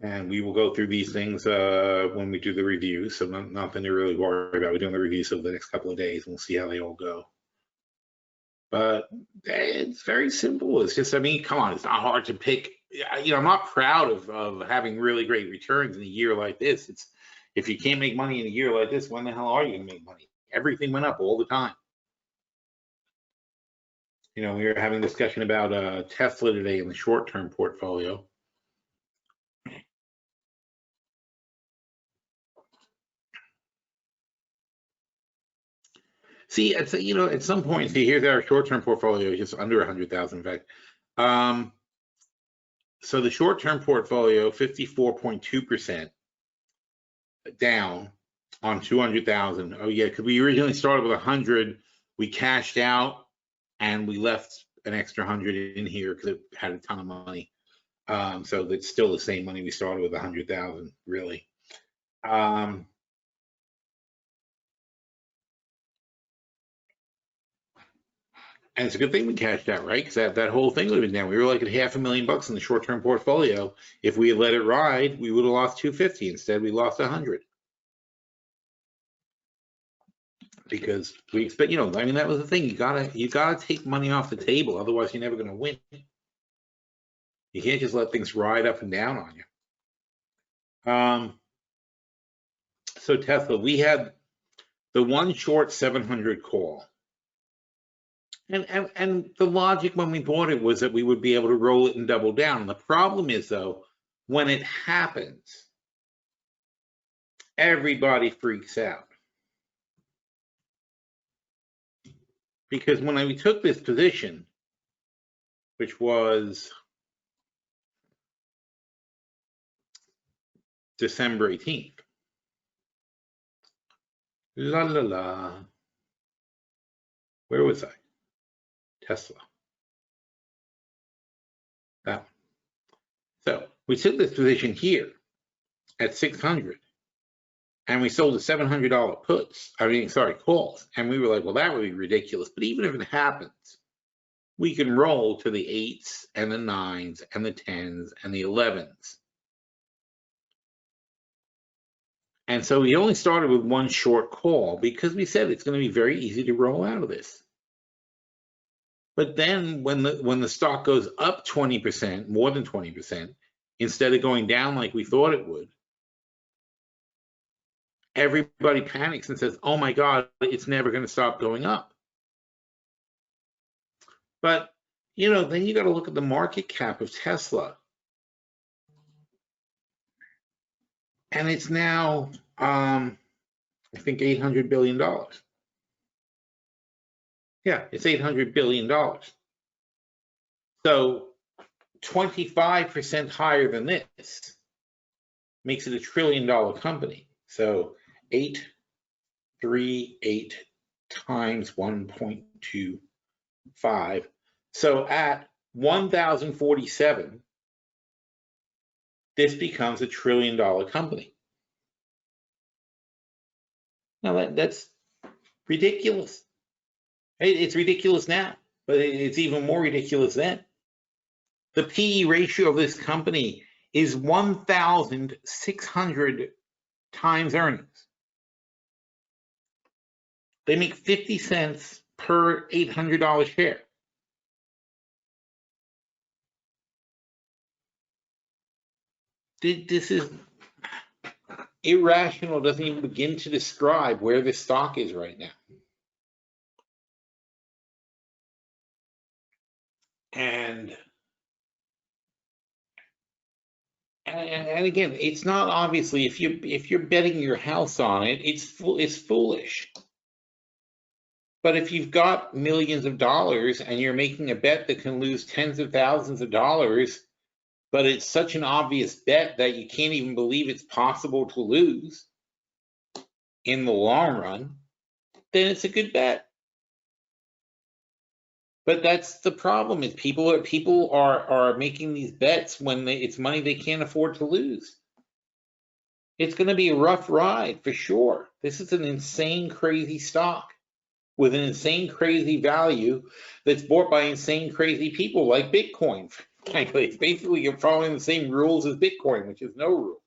And we will go through these things when we do the review. So nothing to really worry about. We're doing the reviews over the next couple of days. We'll see how they all go. But it's very simple. It's just, I mean, come on, it's not hard to pick. You know, I'm not proud of having really great returns in a year like this. It's, if you can't make money in a year like this, when the hell are you going to make money? Everything went up all the time. You know, we were having a discussion about Tesla today in the short-term portfolio. See, you know, at some point, see, here's our short-term portfolio, just under 100,000, in fact. So the short-term portfolio, 54.2% down on 200,000. Oh yeah, because we originally started with 100, we cashed out, and we left an extra 100 in here because it had a ton of money. So that's still the same money we started with, 100,000, really. And it's a good thing we cashed out, right? Because that whole thing would have been down. We were like at $500,000 in the short-term portfolio. If we had let it ride, we would have lost 250. Instead, we lost 100. Because we expect, you know, I mean, that was the thing. You gotta take money off the table. Otherwise, you're never going to win. You can't just let things ride up and down on you. So Tesla, we had the one short 700 call. And the logic when we bought it was that we would be able to roll it and double down. And the problem is, though, when it happens, everybody freaks out. Because when we took this position, which was December 18th, where was I? Tesla. That one. So we took this position here at 600, and we sold the $700 puts. I mean, sorry, calls. And we were like, well, that would be ridiculous. But even if it happens, we can roll to the 8s and the 9s and the 10s and the 11s. And so we only started with one short call because we said it's going to be very easy to roll out of this. But then when the stock goes up 20%, more than 20%, instead of going down like we thought it would, everybody panics and says, oh my God, it's never going to stop going up. But, you know, then you got to look at the market cap of Tesla. And it's now, I think, $800 billion. Yeah, it's $800 billion. So 25% higher than this makes it $1 trillion company. So 838 times 1.25. So at 1,047, this becomes $1 trillion company. Now that's ridiculous. It's ridiculous now, but it's even more ridiculous then. The PE ratio of this company is 1,600 times earnings. They make 50 cents per $800 share. This is irrational. Doesn't even begin to describe where the stock is right now. And again, it's not obviously, if you're betting your house on it, it's foolish. But if you've got millions of dollars and you're making a bet that can lose tens of thousands of dollars, but it's such an obvious bet that you can't even believe it's possible to lose, in the long run, then it's a good bet. But that's the problem, is people are making these bets when it's money they can't afford to lose. It's going to be a rough ride for sure. This is an insane, crazy stock with an insane, crazy value that's bought by insane, crazy people like Bitcoin. Frankly, it's basically you're following the same rules as Bitcoin, which is no rules.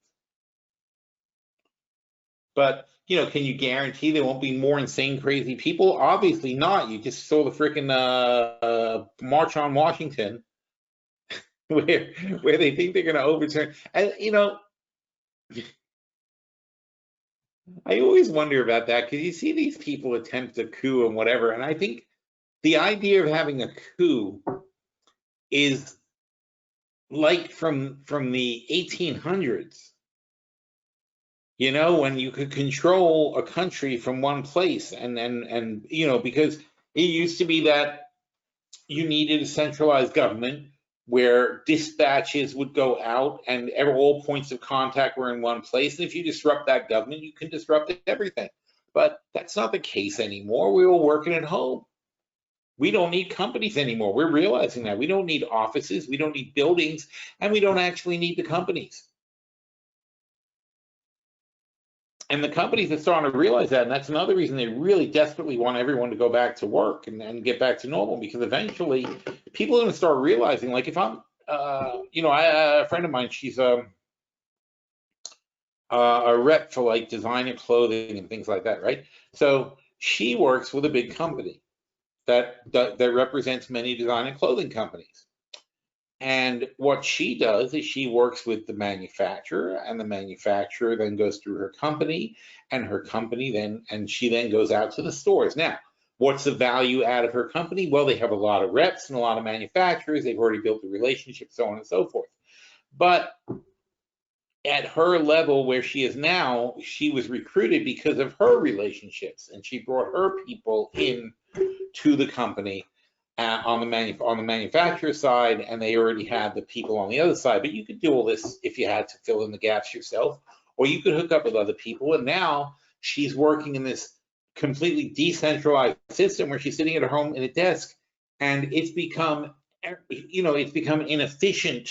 But, you know, can you guarantee there won't be more insane, crazy people? Obviously not. You just saw the freaking March on Washington, where they think they're going to overturn. And, you know, I always wonder about that, because you see these people attempt a coup and whatever, and I think the idea of having a coup is like from the 1800s. You know, when you could control a country from one place, and you know, because it used to be that you needed a centralized government where dispatches would go out and all points of contact were in one place. And if you disrupt that government, you can disrupt everything. But that's not the case anymore. We're all working at home. We don't need companies anymore. We're realizing that. We don't need offices, we don't need buildings, and we don't actually need the companies. And the companies are starting to realize that, and that's another reason they really desperately want everyone to go back to work and get back to normal, because eventually people are going to start realizing, like if I'm, you know, a friend of mine, she's a rep for like designer clothing and things like that, right? So she works with a big company that represents many designer clothing companies. And what she does is she works with the manufacturer, and the manufacturer then goes through her company, and her company then, and she then goes out to the stores. Now, what's the value out of her company? Well, they have a lot of reps and a lot of manufacturers. They've already built a relationship, so on and so forth. But at her level where she is now, she was recruited because of her relationships, and she brought her people in to the company. On the manufacturer side, and they already had the people on the other side. But you could do all this if you had to fill in the gaps yourself, or you could hook up with other people. And now she's working in this completely decentralized system where she's sitting at her home in a desk, and it's become, you know, it's become inefficient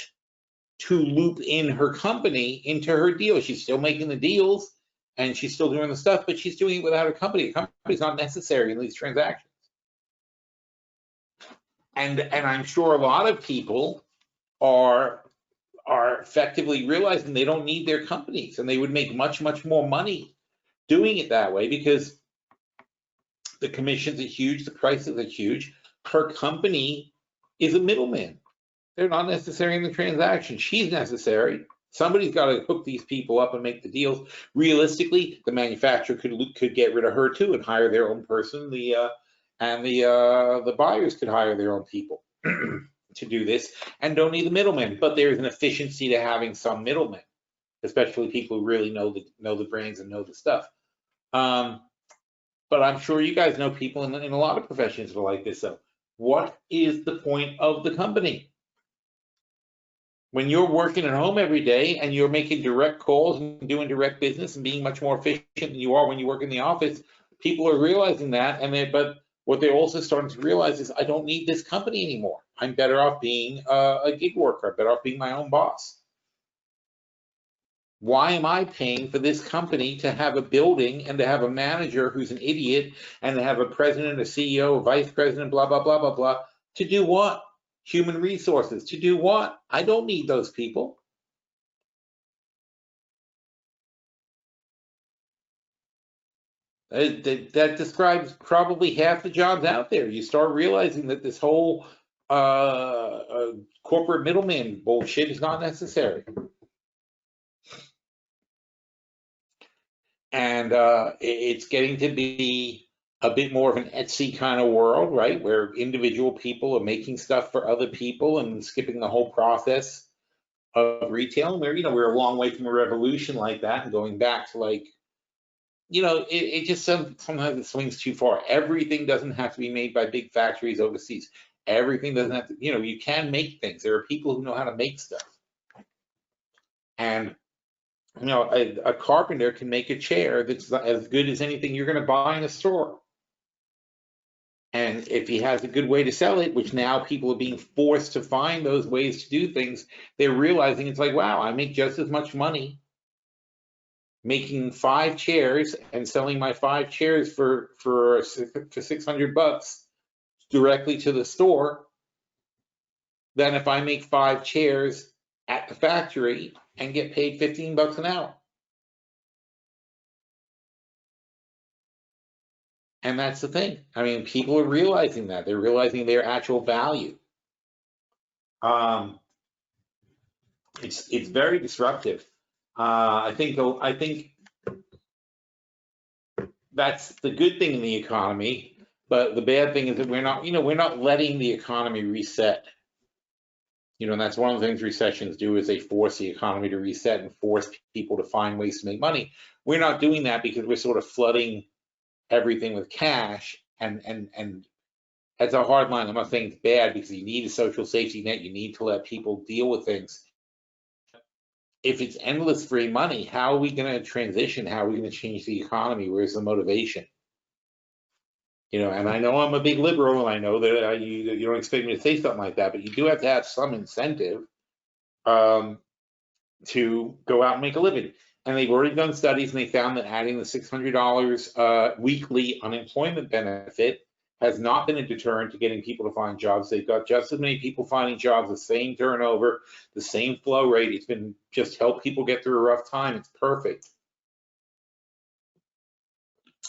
to loop in her company into her deals. She's still making the deals and she's still doing the stuff, but she's doing it without her company. The company's not necessary in these transactions. And I'm sure a lot of people are effectively realizing they don't need their companies, and they would make much more money doing it that way, because the commissions are huge, the prices are huge. Her company is a middleman. They're not necessary in the transaction. She's necessary. Somebody's got to hook these people up and make the deals. Realistically, the manufacturer could get rid of her too and hire their own person. The buyers could hire their own people to do this and don't need the middlemen. But there's an efficiency to having some middlemen, especially people who really know the brains and know the stuff. But I'm sure you guys know people in a lot of professions that are like this. So what is the point of the company? When you're working at home every day and you're making direct calls and doing direct business and being much more efficient than you are when you work in the office, people are realizing that. But what they're also starting to realize is, I don't need this company anymore. I'm better off being a gig worker. I'm better off being my own boss. Why am I paying for this company to have a building and to have a manager who's an idiot and to have a president, a CEO, a vice president, blah, blah, blah, blah, blah, to do what? Human resources, to do what? I don't need those people. That describes probably half the jobs out there. You start realizing that this whole corporate middleman bullshit is not necessary. And it's getting to be a bit more of an Etsy kind of world, right? Where individual people are making stuff for other people and skipping the whole process of retail. Where, you know, we're a long way from a revolution like that and going back to, like, you know, it just sometimes it swings too far. Everything doesn't have to be made by big factories overseas. Everything doesn't have to, you know, you can make things. There are people who know how to make stuff. And You know, a carpenter can make a chair that's as good as anything you're going to buy in a store. And if he has a good way to sell it, which now people are being forced to find those ways to do things, they're realizing it's like, wow, I make just as much money making 5 chairs and selling my 5 chairs for $600 directly to the store than if I make 5 chairs at the factory and get paid $15 an hour. And that's the thing. I mean, people are realizing that. They're realizing their actual value. It's very disruptive. I think that's the good thing in the economy, but the bad thing is that we're not letting the economy reset. You know, and that's one of the things recessions do, is they force the economy to reset and force people to find ways to make money. We're not doing that because we're sort of flooding everything with cash, and that's a hard line. I'm not saying it's bad, because you need a social safety net. You need to let people deal with things. If it's endless free money, how are we going to transition? How are we going to change the economy? Where's the motivation? You know, and I know I'm a big liberal, and I know that you don't expect me to say something like that, but you do have to have some incentive to go out and make a living. And they've already done studies, and they found that adding the $600 weekly unemployment benefit has not been a deterrent to getting people to find jobs. They've got just as many people finding jobs, the same turnover, the same flow rate. It's been just help people get through a rough time. It's perfect.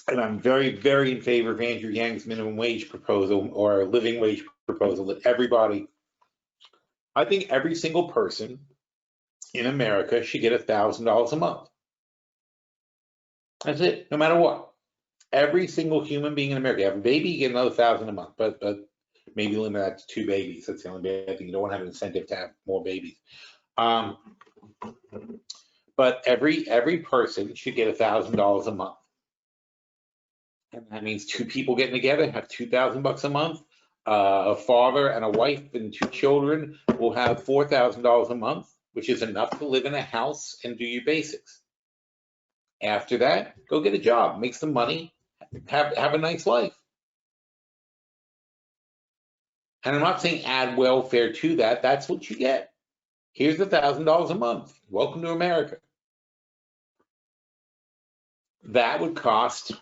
And I'm very, very in favor of Andrew Yang's minimum wage proposal, or living wage proposal, that everybody, I think every single person in America should get $1,000 a month. That's it, no matter what. Every single human being in America, you have a baby, you get another $1,000 a month, but maybe limit that to 2 babies. That's the only bad thing. You don't want to have an incentive to have more babies. But every person should get $1,000 a month. And that means 2 people getting together have $2,000 a month. A father and a wife and 2 children will have $4,000 a month, which is enough to live in a house and do your basics. After that, go get a job, make some money, have a nice life. And I'm not saying add welfare to that. That's what you get. Here's $1,000 a month. Welcome to America. That would cost,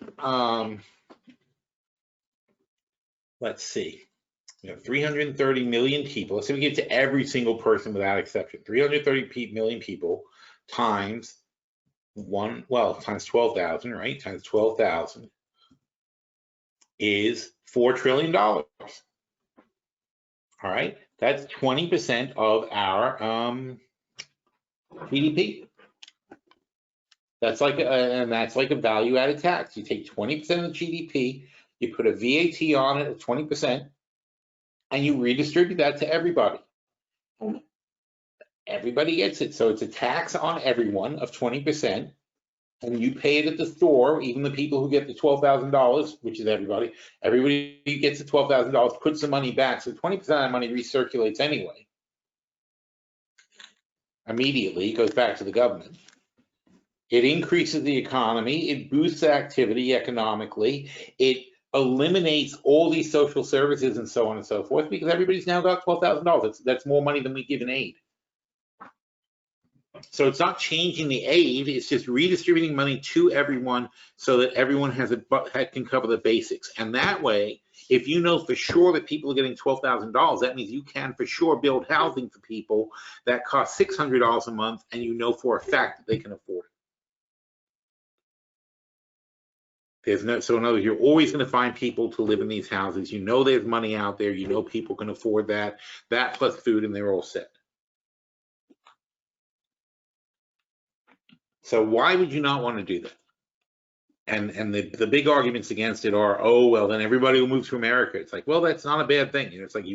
let's see, 330 million people. Let's say we give it to every single person without exception. 330 million people times times 12,000, right? Times 12,000 is $4 trillion. All right, that's 20% of our GDP. That's like a value-added tax. You take 20% of the GDP, you put a VAT on it at 20%, and you redistribute that to everybody. Everybody gets it. So it's a tax on everyone of 20, and you pay it at the store. Even the people who get the $12,000, which is everybody gets the $12,000, puts the money back. So 20% of that money recirculates anyway. Immediately, it goes back to the government. It increases the economy. It boosts activity economically. It eliminates all these social services and so on and so forth, because everybody's now got $12,000. That's more money than we give in aid. So it's not changing the aid, it's just redistributing money to everyone so that everyone can cover the basics. And that way, if you know for sure that people are getting $12,000, that means you can for sure build housing for people that cost $600 a month, and you know for a fact that they can afford it. So in other words, you're always going to find people to live in these houses. You know there's money out there. You know people can afford that plus food, and they're all set. So why would you not want to do that? And the big arguments against it are, oh, well, then everybody will move to America. It's like, well, that's not a bad thing. You know, it's like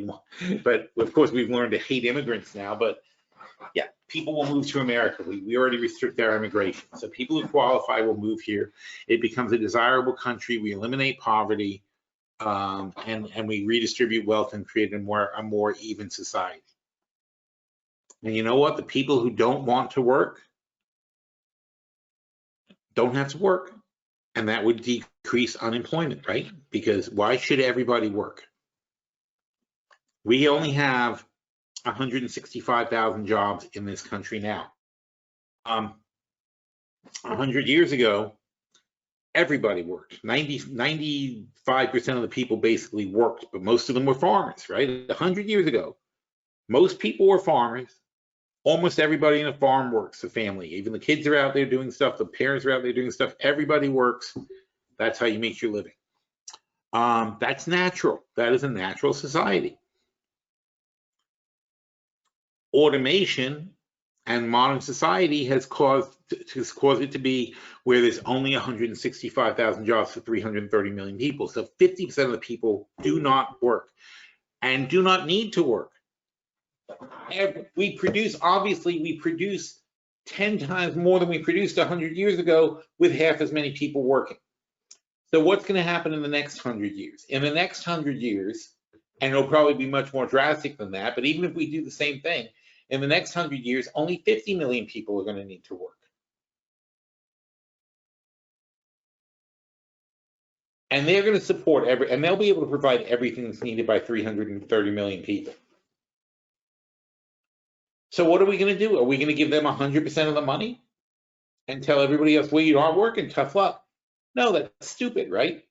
but of course we've learned to hate immigrants now, but yeah, people will move to America. We already restrict our immigration. So people who qualify will move here. It becomes a desirable country. We eliminate poverty, and we redistribute wealth and create a more even society. And you know what? The people who don't want to work, don't have to work, and that would decrease unemployment, right? Because why should everybody work? We only have 165,000 jobs in this country now. 100 years ago, everybody worked. 95% of the people basically worked, but most of them were farmers, right? 100 years ago, most people were farmers. Almost everybody in a farm works, the family. Even the kids are out there doing stuff, the parents are out there doing stuff. Everybody works. That's how you make your living. That's natural. That is a natural society. Automation and modern society has caused it to be where there's only 165,000 jobs for 330 million people. So 50% of the people do not work and do not need to work. Obviously we produce 10 times more than we produced 100 years ago with half as many people working. So what's going to happen in the next 100 years? In the next 100 years, and it'll probably be much more drastic than that, but even if we do the same thing, in the next 100 years, only 50 million people are going to need to work. And they're going to support and they'll be able to provide everything that's needed by 330 million people. So what are we going to do? Are we going to give them 100% of the money and tell everybody else, well, you aren't working, tough luck? No, that's stupid, right?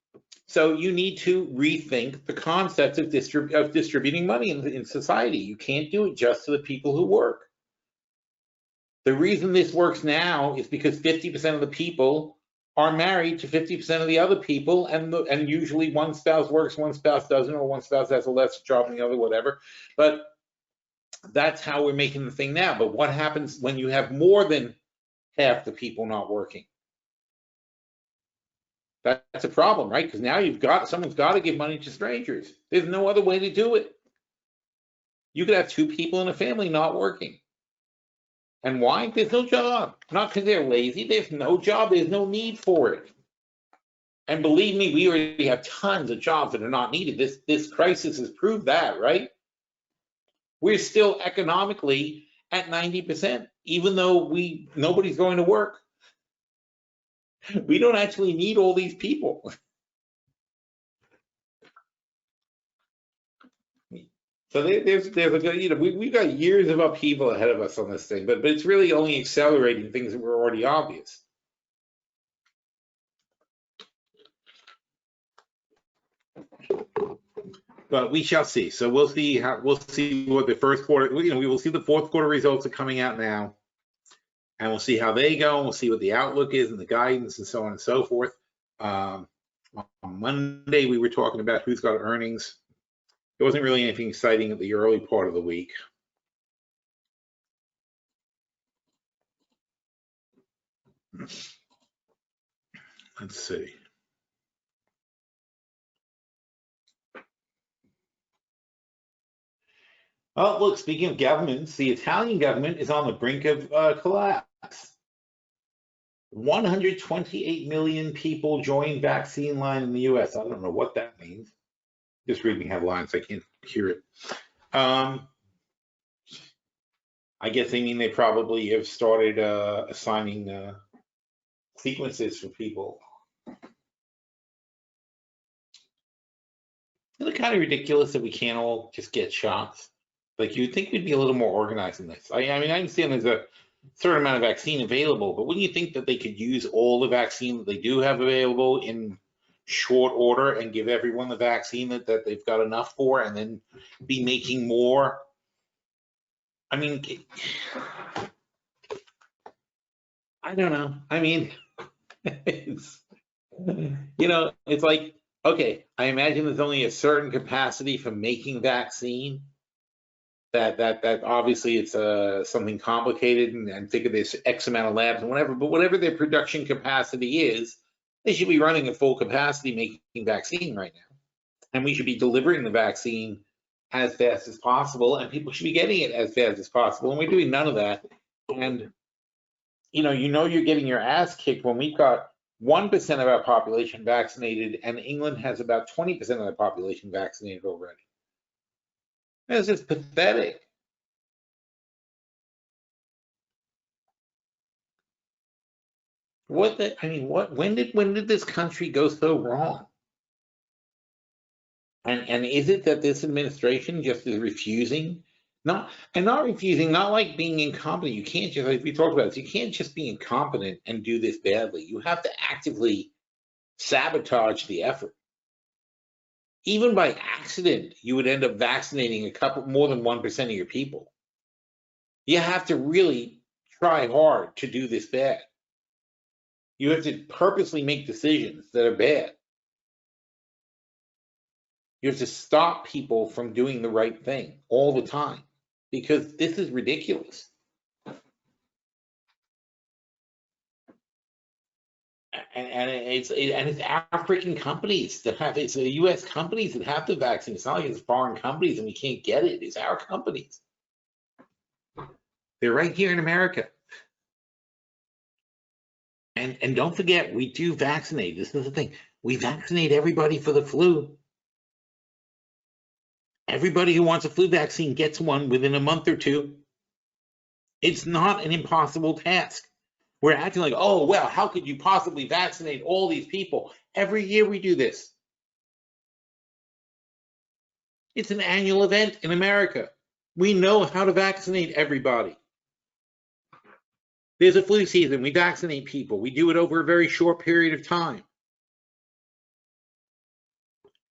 So you need to rethink the concept of distributing money in society. You can't do it just to the people who work. The reason this works now is because 50% of the people are married to 50% of the other people, and usually one spouse works, one spouse doesn't, or one spouse has a less job than the other, whatever. But that's how we're making the thing now. But what happens when you have more than half the people not working? That's a problem, right? Because now someone's got to give money to strangers. There's no other way to do it. You could have two people in a family not working. And why? There's no job. Not because they're lazy. There's no job. There's no need for it. And believe me, we already have tons of jobs that are not needed. This crisis has proved that, right? We're still economically at 90%, even though nobody's going to work. We don't actually need all these people. So there's a good, we've got years of upheaval ahead of us on this thing, but it's really only accelerating things that were already obvious. But we shall see. So we'll see what the first quarter, we will see the fourth quarter results are coming out now, and we'll see how they go, and we'll see what the outlook is and the guidance and so on and so forth. On Monday, we were talking about who's got earnings. There wasn't really anything exciting at the early part of the week. Let's see. Oh, look, speaking of governments, the Italian government is on the brink of collapse. 128 million people joined vaccine line in the US. I don't know what that means. Just reading headlines, I can't hear it. I guess they mean they probably have started assigning sequences for people. Isn't it kind of ridiculous that we can't all just get shots? Like, you'd think we'd be a little more organized in this. I mean, I understand there's a certain amount of vaccine available, but wouldn't you think that they could use all the vaccine that they do have available in short order and give everyone the vaccine that they've got enough for, and then be making more? I mean, I don't know. I mean, it's like, okay, I imagine there's only a certain capacity for making vaccine. That obviously it's something complicated, and think of this X amount of labs and whatever, but whatever their production capacity is, they should be running at full capacity making vaccine right now. And we should be delivering the vaccine as fast as possible, and people should be getting it as fast as possible. And we're doing none of that. And you're getting your ass kicked when we've got 1% of our population vaccinated, and England has about 20% of the population vaccinated already. This is pathetic. When did this country go so wrong? And is it that this administration just is refusing? Not refusing, not like being incompetent. You can't just, like we talked about this, you can't just be incompetent and do this badly. You have to actively sabotage the effort. Even by accident, you would end up vaccinating more than 1% of your people. You have to really try hard to do this bad. You have to purposely make decisions that are bad. You have to stop people from doing the right thing all the time, because this is ridiculous. And it's African companies that have, it's U.S. companies that have the vaccine. It's not like it's foreign companies and we can't get it. It's our companies. They're right here in America. And don't forget, we do vaccinate. This is the thing. We vaccinate everybody for the flu. Everybody who wants a flu vaccine gets one within a month or two. It's not an impossible task. We're acting like, oh, well, how could you possibly vaccinate all these people? Every year we do this. It's an annual event in America. We know how to vaccinate everybody. There's a flu season. We vaccinate people. We do it over a very short period of time.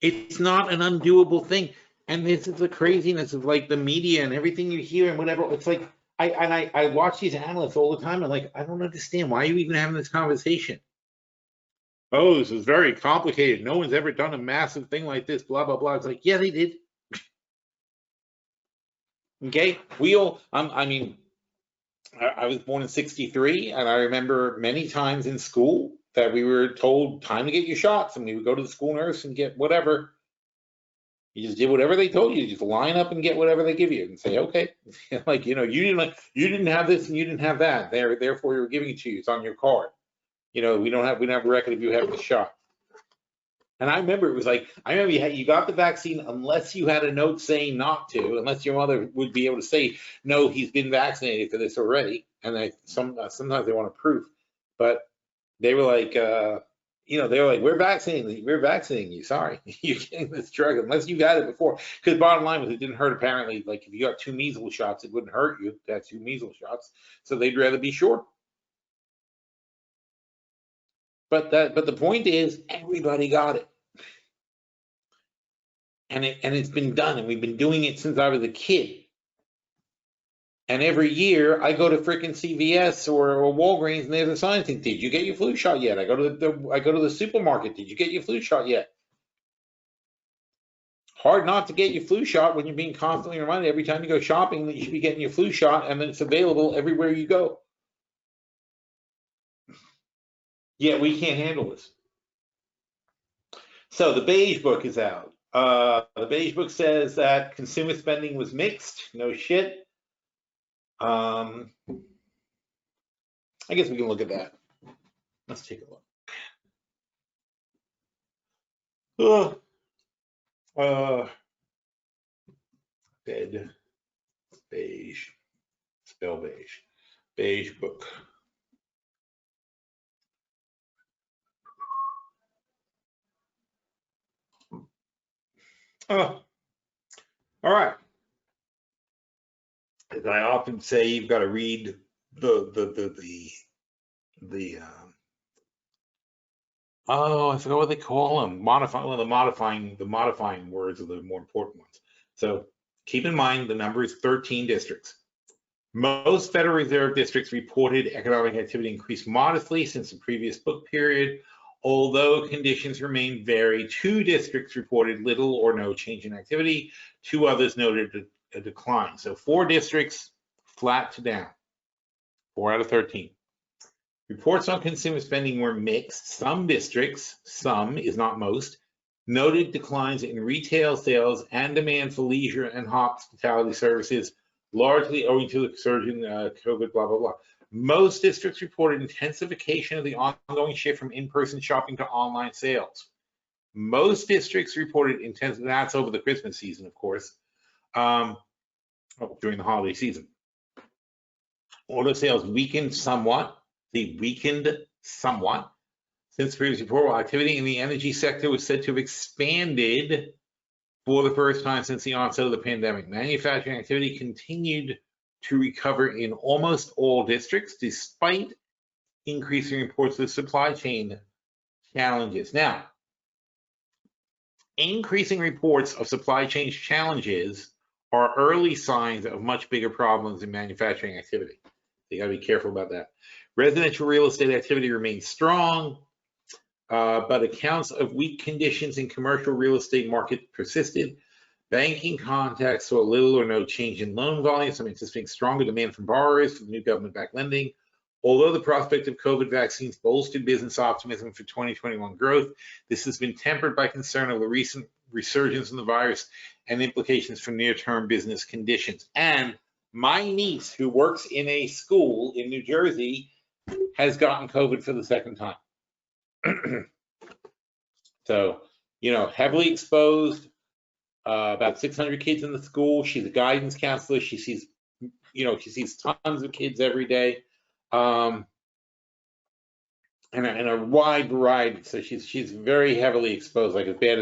It's not an undoable thing. And this is the craziness of like the media and everything you hear and whatever. It's like, I watch these analysts all the time. I'm like, I don't understand. Why are you even having this conversation? Oh, this is very complicated. No one's ever done a massive thing like this, blah, blah, blah. It's like, yeah, they did. Okay, I was born in '63, and I remember many times in school that we were told time to get your shots, and we would go to the school nurse and get whatever. You just did whatever they told you. You just line up and get whatever they give you, and say, okay, like you didn't have this and you didn't have that. Therefore, we were giving it to you. It's on your card. We don't have a record of you having the shot. And I remember it was like, you got the vaccine unless you had a note saying not to, unless your mother would be able to say, no, he's been vaccinated for this already. And sometimes they want proof, but they were like, we're vaccinating you. Sorry, you're getting this drug unless you got it before. Because bottom line was, it didn't hurt apparently. Like if you got 2 measles shots, it wouldn't hurt you to have 2 measles shots. So they'd rather be sure. But the point is, everybody got it. And it's been done, and we've been doing it since I was a kid. And every year I go to frickin' CVS or Walgreens, and there's a sign saying, "Did you get your flu shot yet?" I go to the supermarket. "Did you get your flu shot yet?" Hard not to get your flu shot when you're being constantly reminded every time you go shopping that you should be getting your flu shot, and then it's available everywhere you go. Yeah, we can't handle this. So the beige book is out. The beige book says that consumer spending was mixed. No shit. I guess we can look at that. Let's take a look. Beige, spell beige, beige book. Oh, all right. As I often say, you've got to read I forgot what they call them. The modifying words are the more important ones. So keep in mind the number is 13 districts. Most Federal Reserve districts reported economic activity increased modestly since the previous book period, although conditions remain varied. 2 districts reported little or no change in activity. 2 others noted a decline. So 4 districts flat to down. 4 out of 13. Reports on consumer spending were mixed. Some districts, some is not most, noted declines in retail sales and demand for leisure and hospitality services, largely owing to the surge in COVID, blah, blah, blah. Most districts reported intensification of the ongoing shift from in-person shopping to online sales. Most districts reported that's over the Christmas season, of course, during the holiday season. Auto sales weakened somewhat. They weakened somewhat. Since the previous report, while activity in the energy sector was said to have expanded for the first time since the onset of the pandemic, manufacturing activity continued to recover in almost all districts, despite increasing reports of supply chain challenges. Now, increasing reports of supply chain challenges are early signs of much bigger problems in manufacturing activity. You got to be careful about that. Residential real estate activity remains strong, but accounts of weak conditions in commercial real estate market persisted. Banking contacts saw little or no change in loan volumes. I'm anticipating stronger demand from borrowers for the new government-backed lending. Although the prospect of COVID vaccines bolstered business optimism for 2021 growth, this has been tempered by concern over the recent resurgence in the virus and implications for near-term business conditions. And my niece, who works in a school in New Jersey, has gotten COVID for the second time. So, heavily exposed, about 600 kids in the school. She's a guidance counselor. She sees, tons of kids every day, and a wide variety. So she's very heavily exposed, like as bad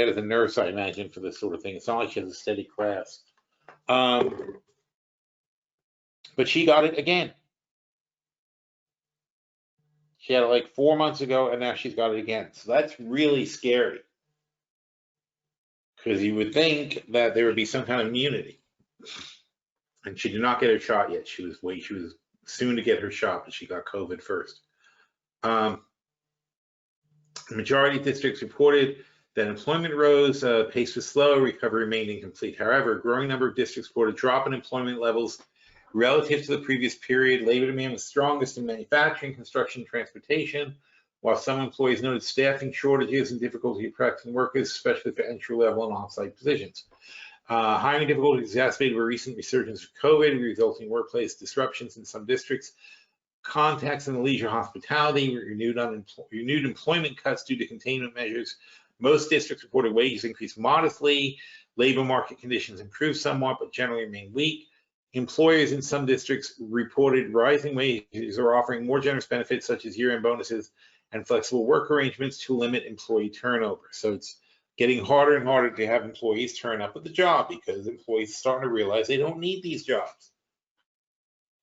as a nurse, I imagine, for this sort of thing. It's not like she has a steady class. But she got it again. She had it like 4 months ago, and now she's got it again. So that's really scary, because you would think that there would be some kind of immunity. And she did not get her shot yet. She was soon to get her shot, but she got COVID first. The majority of districts reported that employment rose, pace was slow, recovery remained incomplete. However, a growing number of districts reported a drop in employment levels relative to the previous period. Labor demand was strongest in manufacturing, construction, and transportation, while some employees noted staffing shortages and difficulty attracting workers, especially for entry-level and on-site positions. Hiring difficulties exacerbated by recent resurgence of COVID, resulting in workplace disruptions in some districts. Contacts in the leisure hospitality, renewed employment cuts due to containment measures. Most districts reported wages increased modestly. Labor market conditions improved somewhat, but generally remained weak. Employers in some districts reported rising wages or offering more generous benefits such as year-end bonuses and flexible work arrangements to limit employee turnover. So it's getting harder and harder to have employees turn up at the job because employees are starting to realize they don't need these jobs.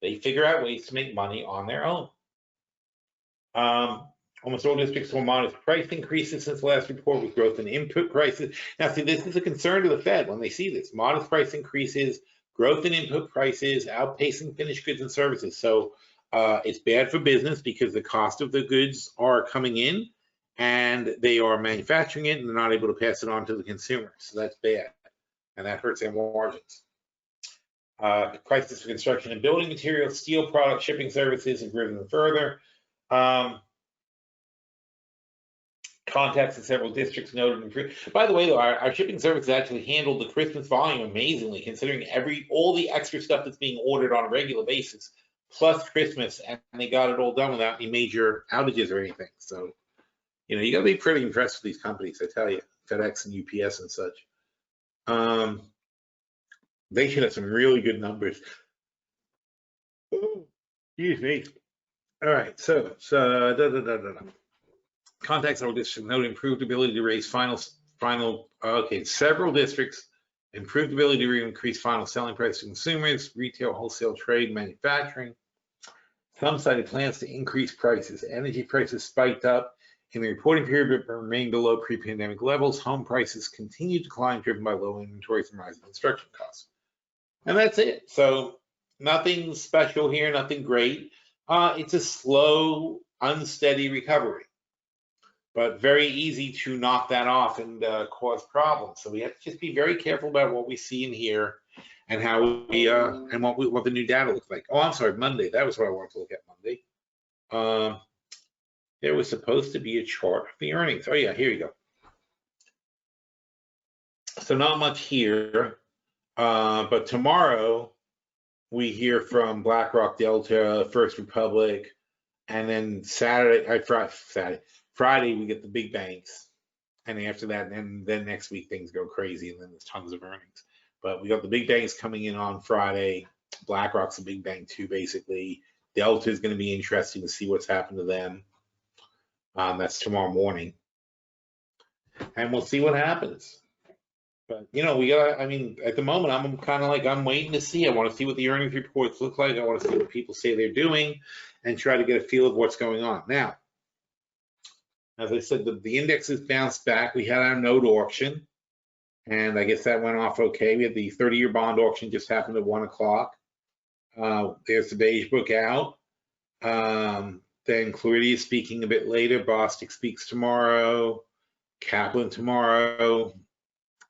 They figure out ways to make money on their own. Almost all districts saw modest price increases since the last report, with growth in input prices. Now, see, this is a concern to the Fed when they see this. Modest price increases, growth in input prices, outpacing finished goods and services. So it's bad for business because the cost of the goods are coming in and they are manufacturing it and they're not able to pass it on to the consumer. So that's bad, and that hurts their margins. Prices for construction and building materials, steel products, shipping services have risen further. Contacts in several districts noted. By the way, though, our shipping services actually handled the Christmas volume amazingly, considering all the extra stuff that's being ordered on a regular basis, plus Christmas, and they got it all done without any major outages or anything. So, you got to be pretty impressed with these companies, I tell you, FedEx and UPS and such. They should have some really good numbers. Excuse me. All right, so contacts several districts note improved ability to raise several districts improved ability to increase final selling price to consumers, retail, wholesale, trade, manufacturing. Some cited plans to increase prices. Energy prices spiked up in the reporting period, but remained below pre-pandemic levels. Home prices continued to climb, driven by low inventories and rising construction costs. And that's it. So nothing special here, nothing great. It's a slow, unsteady recovery, but very easy to knock that off and cause problems. So we have to just be very careful about what we see in here and how we and what the new data looks like. Oh, I'm sorry, Monday. That was what I wanted to look at Monday. There was supposed to be a chart of the earnings. Oh yeah, here you go. So not much here, but tomorrow we hear from BlackRock, Delta, First Republic, and then Friday we get the big banks, and after that, and then next week things go crazy, and then there's tons of earnings. But we got the big banks coming in on Friday. BlackRock's a big bank too, basically. Delta is going to be interesting to see what's happened to them. That's tomorrow morning. And we'll see what happens. But, you know, I mean, at the moment, I'm kind of like, I'm waiting to see. I want to see what the earnings reports look like. I want to see what people say they're doing and try to get a feel of what's going on. Now, as I said, the indexes bounced back. We had our note auction, and I guess that went off okay. We had the 30-year bond auction just happened at 1 o'clock. There's the beige book out. Then Claridia is speaking a bit later. Bostic speaks tomorrow. Kaplan tomorrow.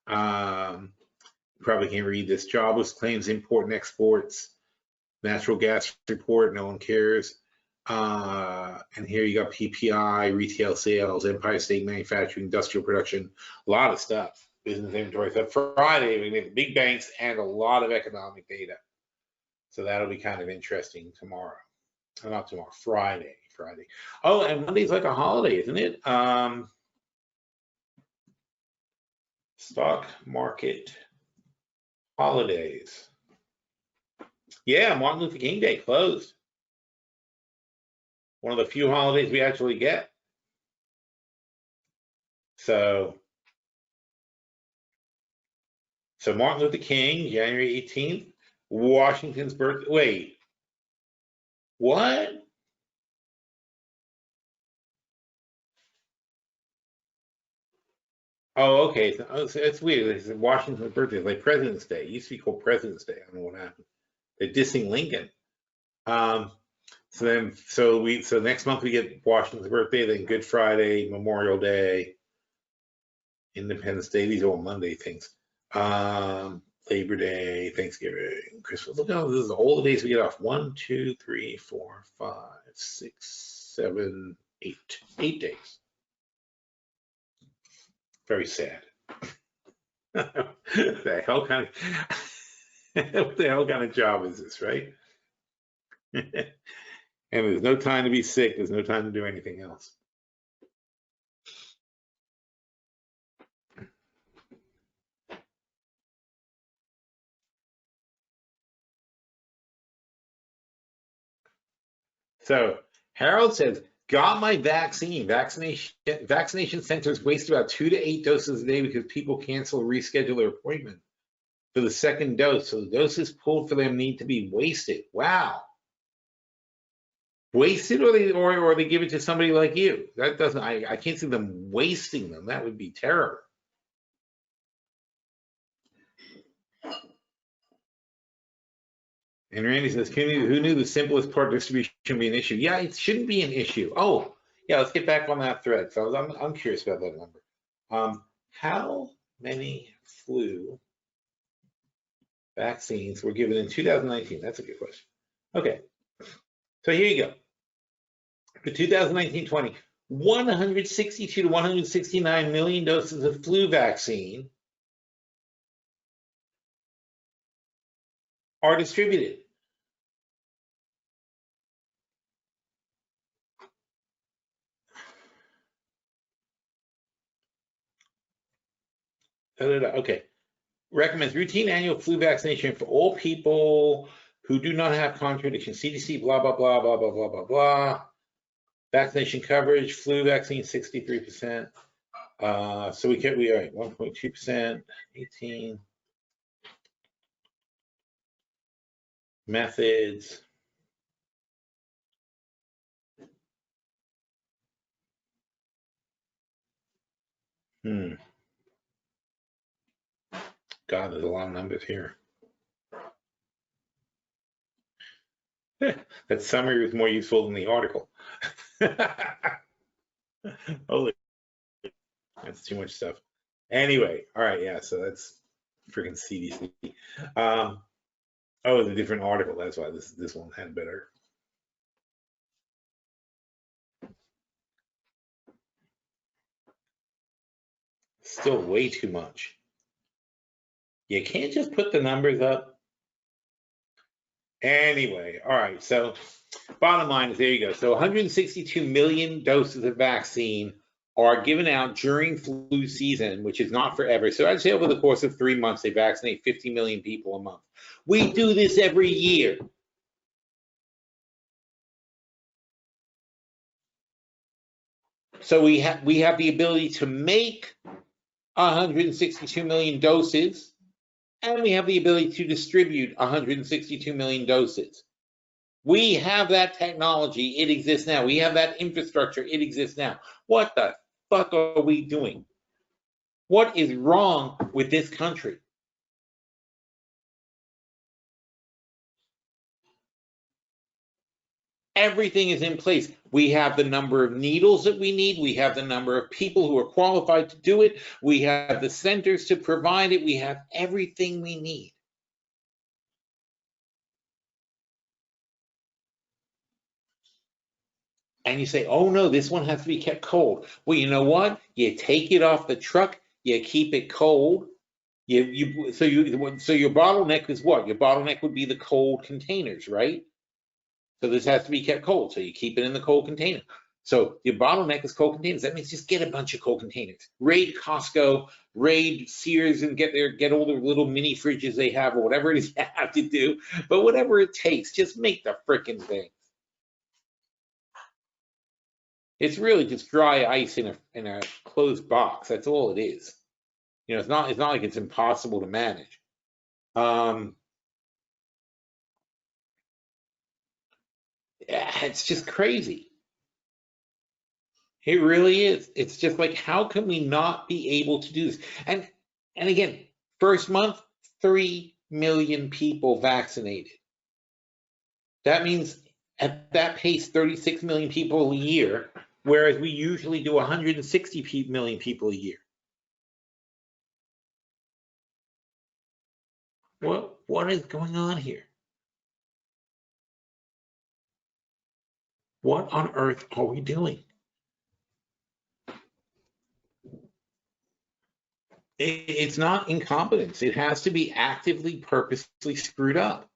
Probably can't read this. Jobless claims, import and exports, natural gas report, no one cares. And here you got PPI, retail sales, Empire State Manufacturing, industrial production, a lot of stuff. Business inventory. So Friday, we have big banks and a lot of economic data. So that'll be kind of interesting tomorrow. Not tomorrow, Friday. Oh, and Monday's like a holiday, isn't it? Stock market holidays. Yeah, Martin Luther King Day closed. One of the few holidays we actually get. So Martin Luther King, January 18th, Washington's birthday. Wait, what? Oh, okay. So it's weird. It's Washington's birthday. It's like President's Day. It used to be called President's Day. I don't know what happened. They're dissing Lincoln. So next month we get Washington's birthday, then Good Friday, Memorial Day, Independence Day. These are all Monday things. Labor Day, Thanksgiving, Christmas. Look how this is all the days we get off. 1, 2, 3, 4, 5, 6, 7, 8. 8 days. Very sad. The hell kind of what the hell kind of job is this, right? And there's no time to be sick. There's no time to do anything else. So Harold says, got my vaccine. Vaccination centers waste about 2 to 8 doses a day because people cancel or reschedule their appointment for the second dose. So the doses pulled for them need to be wasted. Wow. Wasted, or they give it to somebody like you? That doesn't. I can't see them wasting them. That would be terrible. And Randy says, who knew the simplest part distribution would be an issue? Yeah, it shouldn't be an issue. Oh, yeah, let's get back on that thread. So I'm curious about that number. How many flu vaccines were given in 2019? That's a good question. Okay, so here you go. For 2019-20, 162 to 169 million doses of flu vaccine are distributed. Okay. Recommends routine annual flu vaccination for all people who do not have contraindications. CDC, blah, blah, blah, blah, blah, blah, blah, blah. Vaccination coverage, flu vaccine, 63%. So we are at 1.2%, 18. Methods. God, there's a lot of numbers here. That summary was more useful than the article. Holy, that's too much stuff. Anyway, all right, yeah, so that's freaking CDC. Oh, it's a different article. That's why this one had better. Still way too much. You can't just put the numbers up. Anyway, all right, so bottom line is, there you go. So 162 million doses of vaccine are given out during flu season, which is not forever. So I'd say over the course of 3 months, they vaccinate 50 million people a month. We do this every year. So we have the ability to make 162 million doses, and we have the ability to distribute 162 million doses. We have that technology. It exists now. We have that infrastructure. It exists now. What the fuck are we doing? What is wrong with this country? Everything is in place. We have the number of needles that we need. We have the number of people who are qualified to do it. We have the centers to provide it. We have everything we need. And you say, oh no, this one has to be kept cold. Well, you know what? You take it off the truck, you keep it cold. So your bottleneck is what? Your bottleneck would be the cold containers, right? So this has to be kept cold. So you keep it in the cold container. So your bottleneck is cold containers. That means just get a bunch of cold containers. Raid Costco, raid Sears, and get all the little mini fridges they have, or whatever it is you have to do. But whatever it takes, just make the frickin' thing. It's really just dry ice in a closed box. That's all it is. You know, it's not like it's impossible to manage. It's just crazy. It really is. It's just like, how can we not be able to do this? And again, first month, 3 million people vaccinated. That means at that pace, 36 million people a year, whereas we usually do 160 million people a year. What is going on here? What on earth are we doing? It's not incompetence. It has to be actively, purposely screwed up.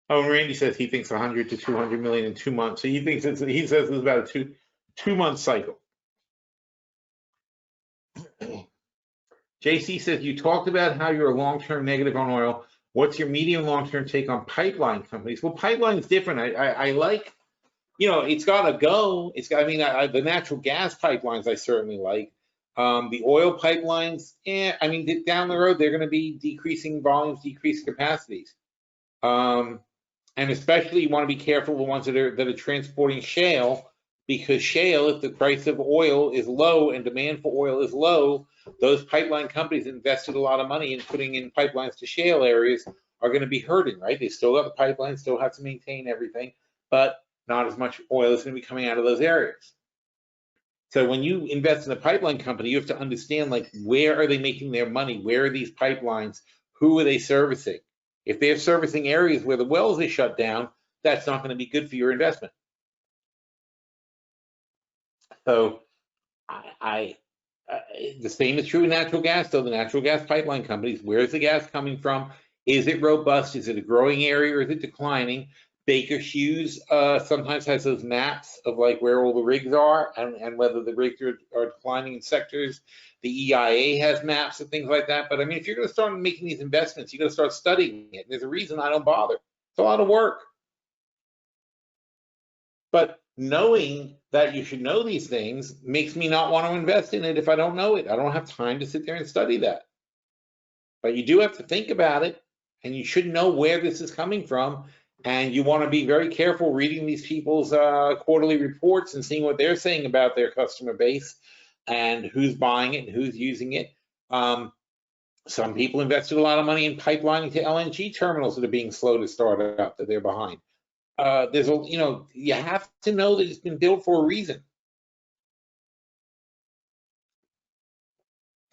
Oh, Randy says he thinks 100 to 200 million in 2 months. So he says it's about a two-month cycle. JC says, you talked about how you're a long-term negative on oil. What's your medium long-term take on pipeline companies? Well, pipeline is different. I like, you know, it's got to go. The natural gas pipelines I certainly like. The oil pipelines, down the road, they're going to be decreasing volumes, decreasing capacities. And especially you want to be careful the ones that are transporting shale, because shale, if the price of oil is low and demand for oil is low, those pipeline companies invested a lot of money in putting in pipelines to shale areas are going to be hurting, right? They still got the pipelines, still have to maintain everything, but not as much oil is going to be coming out of those areas. So when you invest in a pipeline company, you have to understand, like, where are they making their money? Where are these pipelines? Who are they servicing? If they're servicing areas where the wells are shut down, that's not going to be good for your investment. So the same is true in natural gas, though. The natural gas pipeline companies, where's the gas coming from? Is it robust? Is it a growing area, or is it declining? Baker Hughes sometimes has those maps of like where all the rigs are and whether the rigs are declining in sectors. The EIA has maps and things like that. But I mean, if you're going to start making these investments, you're going to start studying it. There's a reason I don't bother. It's a lot of work. But knowing that you should know these things makes me not want to invest in it if I don't know it. I don't have time to sit there and study that. But you do have to think about it, and you should know where this is coming from. And you want to be very careful reading these people's quarterly reports and seeing what they're saying about their customer base and who's buying it and who's using it. Some people invested a lot of money in pipelining to LNG terminals that are being slow to start up, that they're behind. You have to know that it's been built for a reason.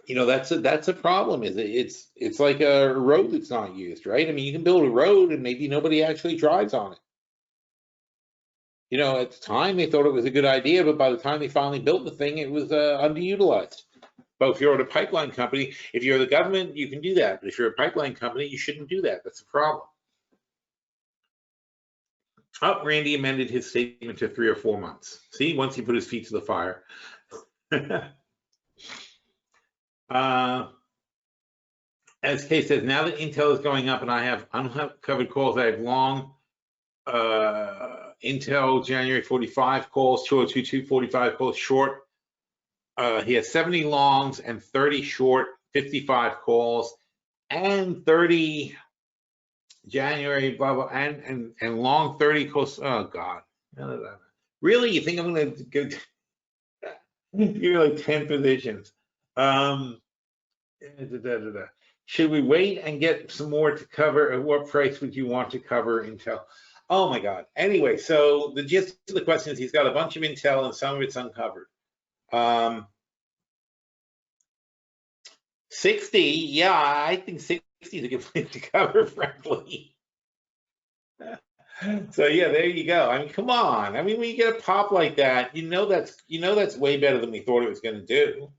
You know, that's a problem. It's like a road that's not used, right? I mean, you can build a road and maybe nobody actually drives on it. You know, at the time they thought it was a good idea, but by the time they finally built the thing, it was underutilized. But if you're a pipeline company, if you're the government, you can do that. But if you're a pipeline company, you shouldn't do that. That's a problem. Oh, Randy amended his statement to 3 or 4 months. See, once he put his feet to the fire. As Kay says, now that Intel is going up and I have uncovered calls, I have long Intel January 45 calls, 2022 45 calls short. He has 70 longs and 30 short, 55 calls, and 30 January, blah, blah, and long 30 calls. Oh, God. Really? You think I'm going to go? You're like 10 positions. Should we wait and get some more to cover? At what price would you want to cover Intel? Oh, my God. Anyway, so the gist of the question is he's got a bunch of Intel and some of it's uncovered. 60, yeah, I think 60 is a good place to cover, frankly. So yeah, there you go. I mean, come on. I mean, when you get a pop like that, that's way better than we thought it was going to do.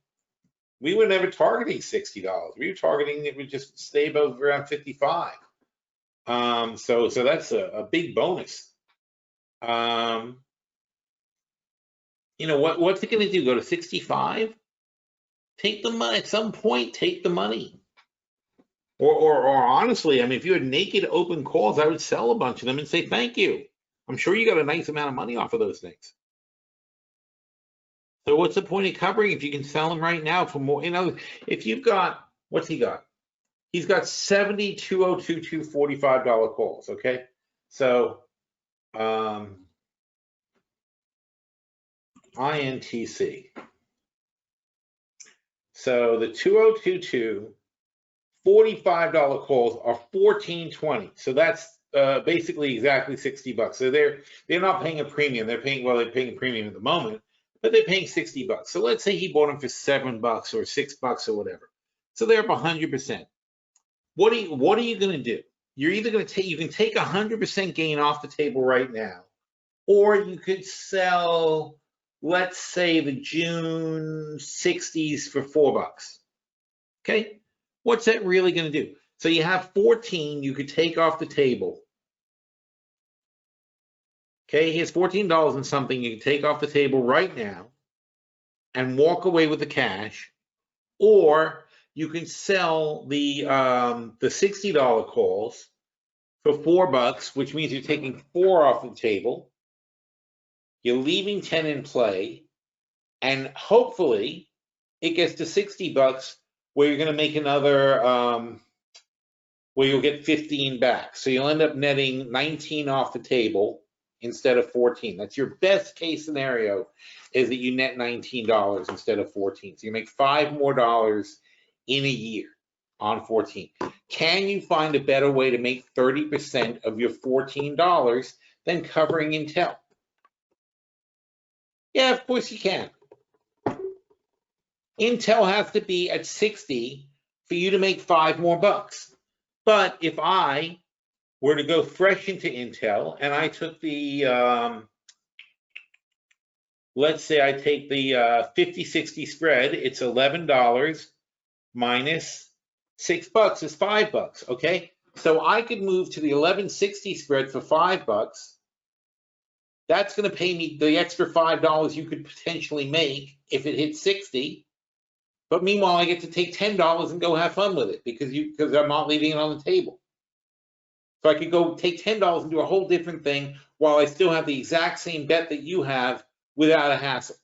We were never targeting $60. We were targeting it would just stay above around 55. So that's a big bonus. What's it going to do? Go to 65? Take the money at some point. Take the money. Or honestly, I mean, if you had naked open calls, I would sell a bunch of them and say thank you. I'm sure you got a nice amount of money off of those things. So what's the point of covering if you can sell them right now for more? If you've got, what's he got? He's got 70 2022 $45 calls. Okay, so INTC. So the 2022 $45 calls are $14.20. So that's basically exactly $60. So they're not paying a premium. They're paying a premium at the moment, but they're paying $60. So let's say he bought them for $7 or $6 or whatever. So they're up 100%. What are you going to do? You're either going to you can take 100% gain off the table right now, or you could sell, let's say, the June 60s for $4. Okay. What's that really going to do? So you have 14 you could take off the table. Okay, here's $14 and something you can take off the table right now and walk away with the cash, or you can sell the $60 calls for $4, which means you're taking 4 off the table. You're leaving 10 in play, and hopefully it gets to $60. Where you're going to make another, where you'll get 15 back. So you'll end up netting 19 off the table instead of 14. That's your best case scenario, is that you net $19 instead of 14. So you make $5 more in a year on 14. Can you find a better way to make 30% of your $14 than covering Intel? Yeah, of course you can. Intel has to be at 60 for you to make $5 more. But if I were to go fresh into Intel and I took the, let's say I take the 50-60 spread, it's $11 minus $6 is $5, okay? So I could move to the 1160 spread for $5. That's going to pay me the extra $5 you could potentially make if it hits 60. But meanwhile, I get to take $10 and go have fun with it because I'm not leaving it on the table. So I could go take $10 and do a whole different thing while I still have the exact same bet that you have without a hassle.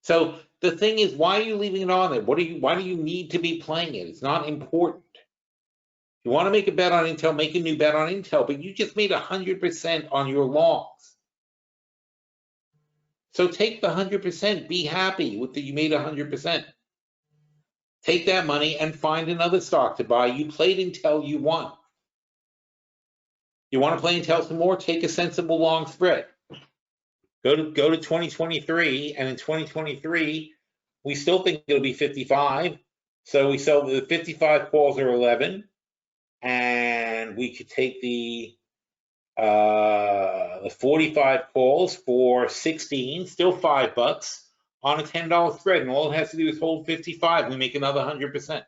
So the thing is, why are you leaving it on there? Why do you need to be playing it? It's not important. If you want to make a bet on Intel, make a new bet on Intel, but you just made 100% on your longs. So take the 100%, be happy with that you made 100%. Take that money and find another stock to buy. You played Intel, you won. You want to play Intel some more? Take a sensible long spread. Go to 2023, and in 2023, we still think it'll be 55. So we sell the 55 calls are 11, and we could take the 45 calls for 16, still $5 on a $10 spread, and all it has to do is hold 55, and we make another 100%.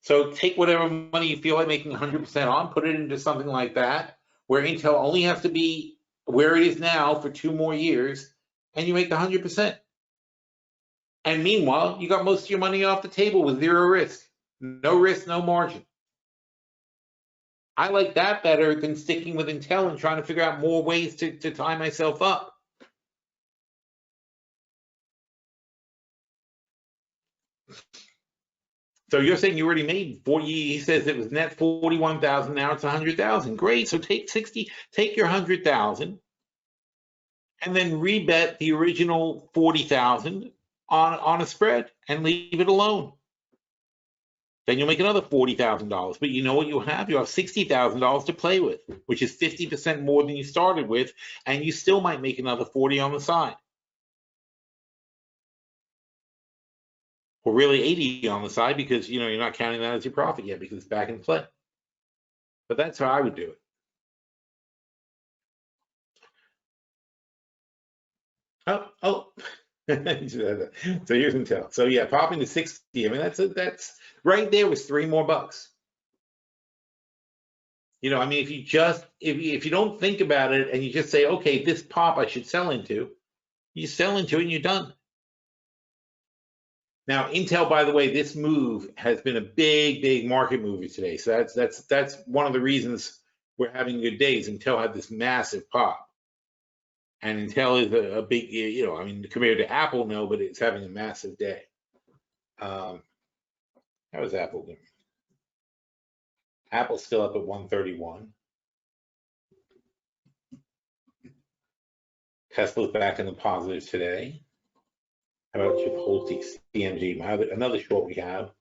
So take whatever money you feel like making 100% on, put it into something like that, where Intel only has to be where it is now for 2 more years, and you make the 100%. And meanwhile, you got most of your money off the table with 0 risk. No risk, no margin. I like that better than sticking with Intel and trying to figure out more ways to tie myself up. So you're saying you already made 40, he says it was net 41,000, now it's 100,000. Great, so take your 100,000 and then rebet the original 40,000 on a spread and leave it alone. Then you'll make another $40,000. But you know what you have? You have $60,000 to play with, which is 50% more than you started with, and you still might make another 40 on the side. Or really 80 on the side, because you're not counting that as your profit yet because it's back in play. But that's how I would do it. Oh. So here's Intel. So yeah, popping to 60. I mean, that's right there was $3 more. I mean, if you don't think about it and you just say, okay, this pop I should sell into, you sell into it and you're done. Now, Intel, by the way, this move has been a big market mover today. So that's one of the reasons we're having good days. Intel had this massive pop. And Intel is a big, I mean, compared to Apple, no, but it's having a massive day. How is Apple doing? Apple's still up at 131. Tesla's back in the positive today. How about Chipotle, CMG? Another short we have.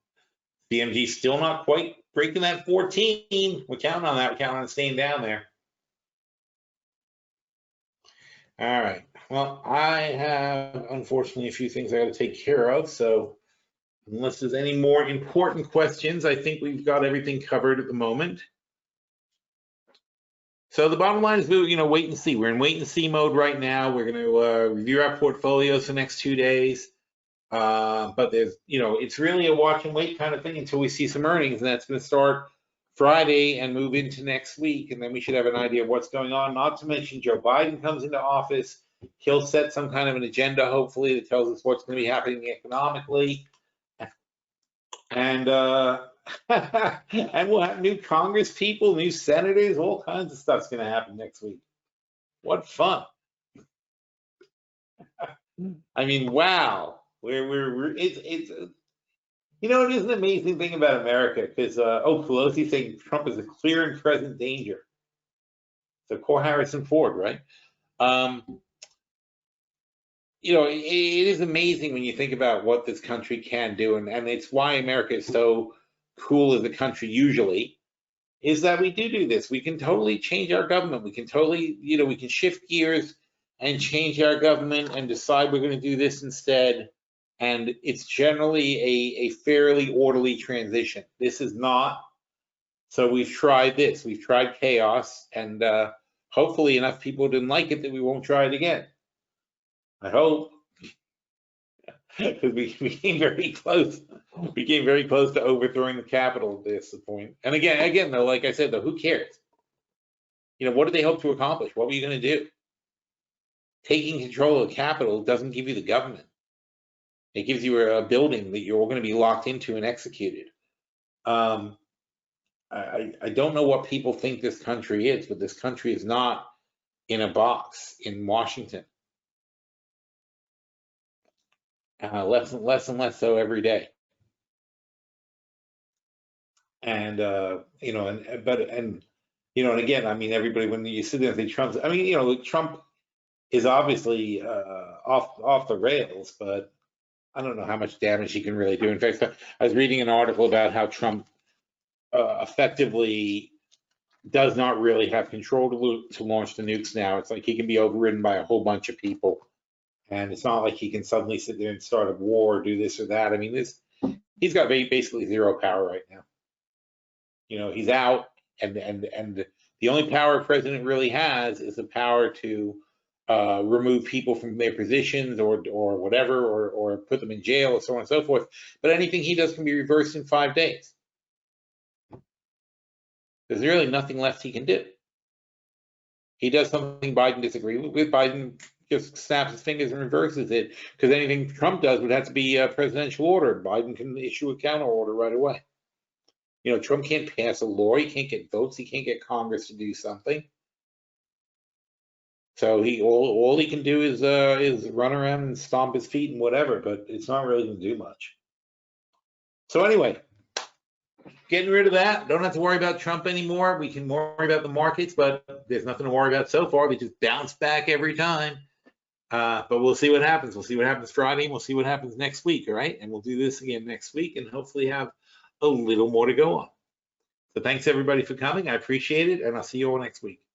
CMG still not quite breaking that 14. We're counting on that. We're counting on it staying down there. All right. Well, I have, unfortunately, a few things I got to take care of. So unless there's any more important questions, I think we've got everything covered at the moment. So the bottom line is, wait and see. We're in wait and see mode right now. We're going to review our portfolios for the next 2 days. But there's, it's really a watch and wait kind of thing until we see some earnings, and that's going to start Friday and move into next week, and then we should have an idea of what's going on. Not to mention Joe Biden comes into office. He'll set some kind of an agenda, hopefully, that tells us what's going to be happening economically. And and we'll have new Congress people, new senators, all kinds of stuff's going to happen next week. What fun. I mean, wow. It is an amazing thing about America because, Pelosi saying Trump is a clear and present danger. So call Harrison Ford, right? It is amazing when you think about what this country can do, and it's why America is so cool as a country usually, is that we do this. We can totally change our government. We can totally, we can shift gears and change our government and decide we're going to do this instead. And it's generally a fairly orderly transition. This is not. So we've tried this. We've tried chaos, and hopefully enough people didn't like it that we won't try it again. I hope, because we came very close. We came very close to overthrowing the Capitol at this point. And again, though, like I said, though, who cares? What did they hope to accomplish? What were you going to do? Taking control of the Capitol doesn't give you the government. It gives you a building that you're all going to be locked into and executed. I don't know what people think this country is, but this country is not in a box in Washington. Less and less so every day. And and again, I mean, everybody, when you sit there and say Trump, I mean, Trump is obviously off the rails, but I don't know how much damage he can really do. In fact, I was reading an article about how Trump effectively does not really have control to launch the nukes now. It's like he can be overridden by a whole bunch of people. And it's not like he can suddenly sit there and start a war or do this or that. I mean, he's got basically zero power right now. He's out, and the only power a president really has is the power to remove people from their positions or whatever, or put them in jail, or so on and so forth. But anything he does can be reversed in 5 days. There's really nothing left he can do. He does something Biden disagrees with. Biden just snaps his fingers and reverses it, because anything Trump does would have to be a presidential order. Biden can issue a counter order right away. You know, Trump can't pass a law. He can't get votes. He can't get Congress to do something. So all he can do is run around and stomp his feet and whatever, but it's not really going to do much. So anyway, getting rid of that. Don't have to worry about Trump anymore. We can worry about the markets, but there's nothing to worry about so far. We just bounce back every time. But we'll see what happens. We'll see what happens Friday, and we'll see what happens next week, all right? And we'll do this again next week and hopefully have a little more to go on. So thanks everybody for coming. I appreciate it, and I'll see you all next week.